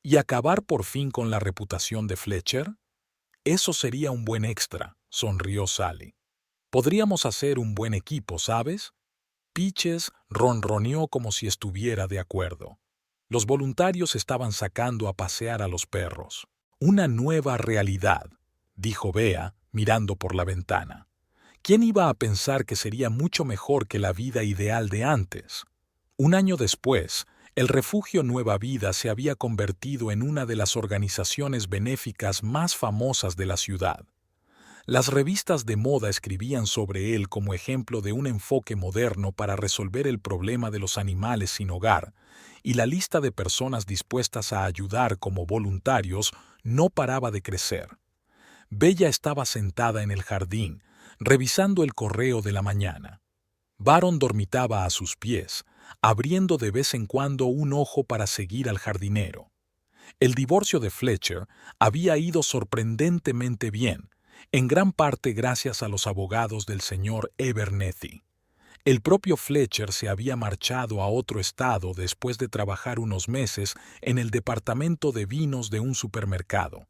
¿Y acabar por fin con la reputación de Fletcher? Eso sería un buen extra, sonrió Sally. Podríamos hacer un buen equipo, ¿sabes? Peaches ronroneó como si estuviera de acuerdo. Los voluntarios estaban sacando a pasear a los perros. Una nueva realidad, dijo Bea, mirando por la ventana. ¿Quién iba a pensar que sería mucho mejor que la vida ideal de antes? Un año después, el Refugio Nueva Vida se había convertido en una de las organizaciones benéficas más famosas de la ciudad. Las revistas de moda escribían sobre él como ejemplo de un enfoque moderno para resolver el problema de los animales sin hogar, y la lista de personas dispuestas a ayudar como voluntarios no paraba de crecer. Bella estaba sentada en el jardín, revisando el correo de la mañana. Baron dormitaba a sus pies, abriendo de vez en cuando un ojo para seguir al jardinero. El divorcio de Fletcher había ido sorprendentemente bien, en gran parte gracias a los abogados del señor Abernethy. El propio Fletcher se había marchado a otro estado después de trabajar unos meses en el departamento de vinos de un supermercado.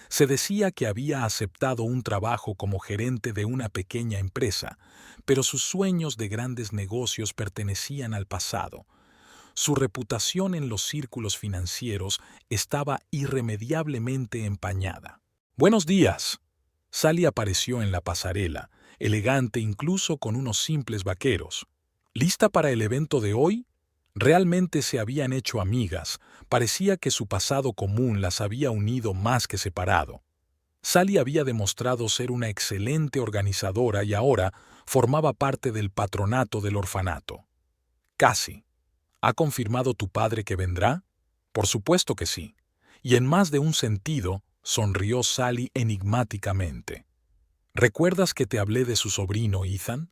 Se decía que había aceptado un trabajo como gerente de una pequeña empresa, pero sus sueños de grandes negocios pertenecían al pasado. Su reputación en los círculos financieros estaba irremediablemente empañada. «Buenos días». Sally apareció en la pasarela, elegante incluso con unos simples vaqueros. ¿Lista para el evento de hoy? Realmente se habían hecho amigas, parecía que su pasado común las había unido más que separado. Sally había demostrado ser una excelente organizadora y ahora formaba parte del patronato del orfanato. Casi. ¿Ha confirmado tu padre que vendrá? Por supuesto que sí. Y en más de un sentido, sonrió Sally enigmáticamente. ¿Recuerdas que te hablé de su sobrino Ethan?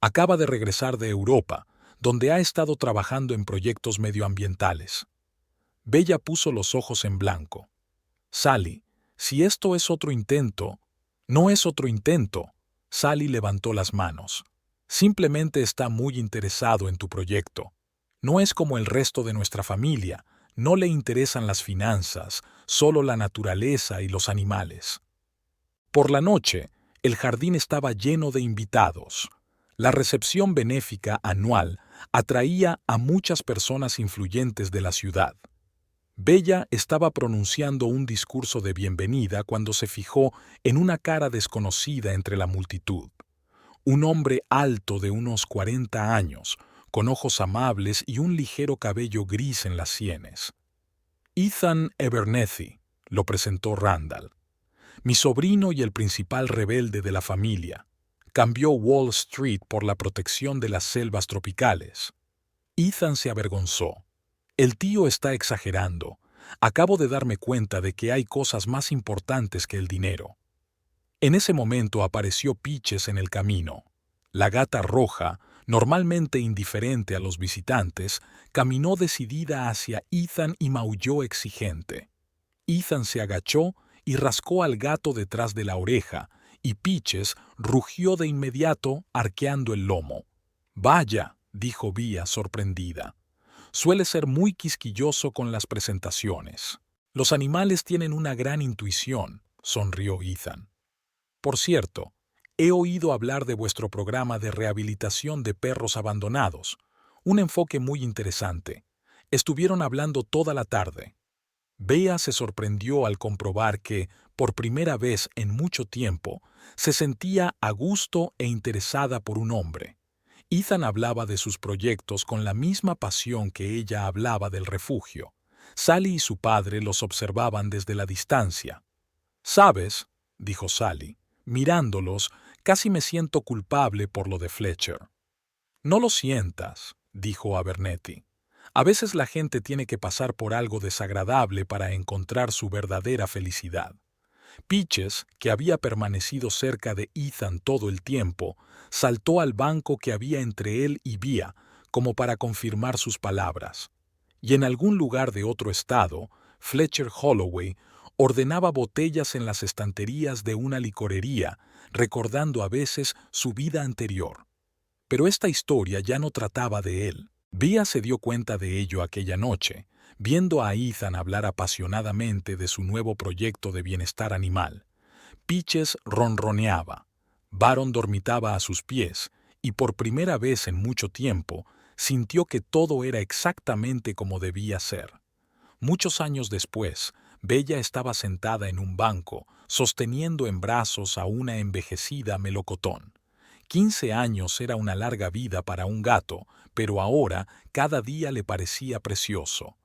Acaba de regresar de Europa, donde ha estado trabajando en proyectos medioambientales. Bella puso los ojos en blanco. Sally, si esto es otro intento... No es otro intento. Sally levantó las manos. Simplemente está muy interesado en tu proyecto. No es como el resto de nuestra familia. No le interesan las finanzas, solo la naturaleza y los animales. Por la noche, el jardín estaba lleno de invitados. La recepción benéfica anual atraía a muchas personas influyentes de la ciudad. Bella estaba pronunciando un discurso de bienvenida cuando se fijó en una cara desconocida entre la multitud. Un hombre alto de unos 40 años, con ojos amables y un ligero cabello gris en las sienes. Ethan Abernethy, lo presentó Randall. Mi sobrino y el principal rebelde de la familia. Cambió Wall Street por la protección de las selvas tropicales. Ethan se avergonzó. El tío está exagerando. Acabo de darme cuenta de que hay cosas más importantes que el dinero. En ese momento apareció Peaches en el camino. La gata roja, normalmente indiferente a los visitantes, caminó decidida hacia Ethan y maulló exigente. Ethan se agachó y rascó al gato detrás de la oreja, y Peaches rugió de inmediato, arqueando el lomo. «Vaya», dijo Bea sorprendida. Suele ser muy quisquilloso con las presentaciones. Los animales tienen una gran intuición, sonrió Ethan. Por cierto, he oído hablar de vuestro programa de rehabilitación de perros abandonados. Un enfoque muy interesante. Estuvieron hablando toda la tarde. Bea se sorprendió al comprobar que, por primera vez en mucho tiempo, se sentía a gusto e interesada por un hombre. Ethan hablaba de sus proyectos con la misma pasión que ella hablaba del refugio. Sally y su padre los observaban desde la distancia. «¿Sabes?», dijo Sally, mirándolos, «casi me siento culpable por lo de Fletcher». «No lo sientas», dijo Abernethy. «A veces la gente tiene que pasar por algo desagradable para encontrar su verdadera felicidad». Peaches, que había permanecido cerca de Ethan todo el tiempo, saltó al banco que había entre él y Bea, como para confirmar sus palabras. Y en algún lugar de otro estado, Fletcher Holloway ordenaba botellas en las estanterías de una licorería, recordando a veces su vida anterior. Pero esta historia ya no trataba de él. Bea se dio cuenta de ello aquella noche, viendo a Ethan hablar apasionadamente de su nuevo proyecto de bienestar animal. Peaches ronroneaba. Baron dormitaba a sus pies, y por primera vez en mucho tiempo sintió que todo era exactamente como debía ser. Muchos años después, Bella estaba sentada en un banco, sosteniendo en brazos a una envejecida melocotón. 15 años era una larga vida para un gato, pero ahora cada día le parecía precioso.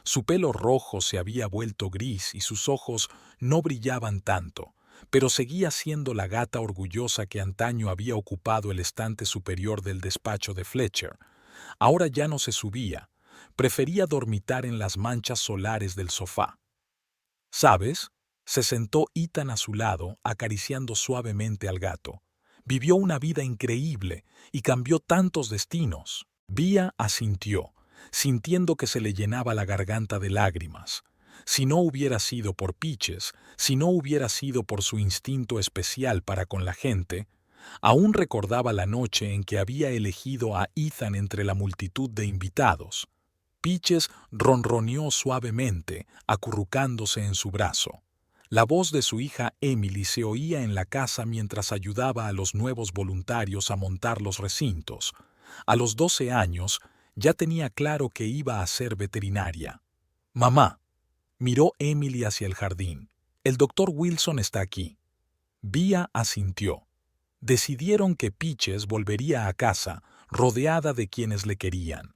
Su pelo rojo se había vuelto gris y sus ojos no brillaban tanto, pero seguía siendo la gata orgullosa que antaño había ocupado el estante superior del despacho de Fletcher. Ahora ya no se subía, prefería dormitar en las manchas solares del sofá. ¿Sabes? Se sentó Ethan a su lado, acariciando suavemente al gato. Vivió una vida increíble y cambió tantos destinos. Bea asintió, sintiendo que se le llenaba la garganta de lágrimas. Si no hubiera sido por Peaches, si no hubiera sido por su instinto especial para con la gente, aún recordaba la noche en que había elegido a Ethan entre la multitud de invitados. Peaches ronroneó suavemente, acurrucándose en su brazo. La voz de su hija Emily se oía en la casa mientras ayudaba a los nuevos voluntarios a montar los recintos. A los 12 años, ya tenía claro que iba a ser veterinaria. «Mamá», miró Emily hacia el jardín, «el doctor Wilson está aquí». Bea asintió. Decidieron que Peaches volvería a casa rodeada de quienes le querían.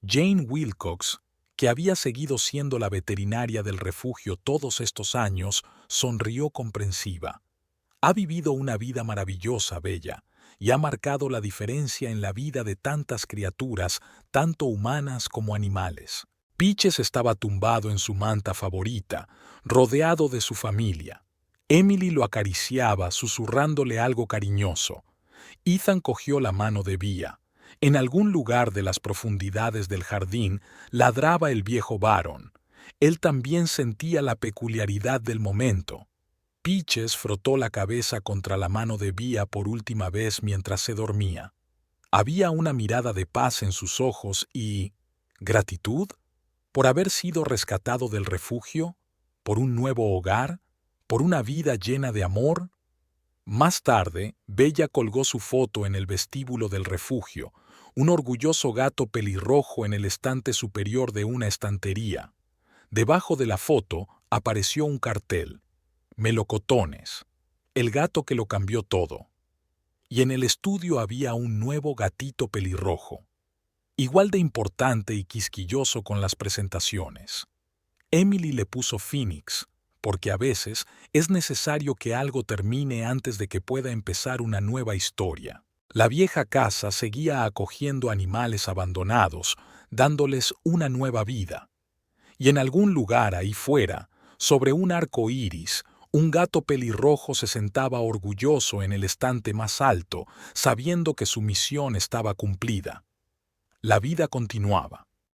Jane Wilcox, que había seguido siendo la veterinaria del refugio todos estos años, sonrió comprensiva. Ha vivido una vida maravillosa, Bella, y ha marcado la diferencia en la vida de tantas criaturas, tanto humanas como animales. Peaches estaba tumbado en su manta favorita, rodeado de su familia. Emily lo acariciaba, susurrándole algo cariñoso. Ethan cogió la mano de Bea. En algún lugar de las profundidades del jardín ladraba el viejo Baron. Él también sentía la peculiaridad del momento. Peaches frotó la cabeza contra la mano de Bea por última vez mientras se dormía. Había una mirada de paz en sus ojos y... ¿gratitud? ¿Por haber sido rescatado del refugio? ¿Por un nuevo hogar? ¿Por una vida llena de amor? Más tarde, Bella colgó su foto en el vestíbulo del refugio, un orgulloso gato pelirrojo en el estante superior de una estantería. Debajo de la foto apareció un cartel: Melocotones, el gato que lo cambió todo. Y en el estudio había un nuevo gatito pelirrojo, igual de importante y quisquilloso con las presentaciones. Emily le puso Phoenix, porque a veces es necesario que algo termine antes de que pueda empezar una nueva historia. La vieja casa seguía acogiendo animales abandonados, dándoles una nueva vida. Y en algún lugar ahí fuera, sobre un arco iris, un gato pelirrojo se sentaba orgulloso en el estante más alto, sabiendo que su misión estaba cumplida. La vida continuaba.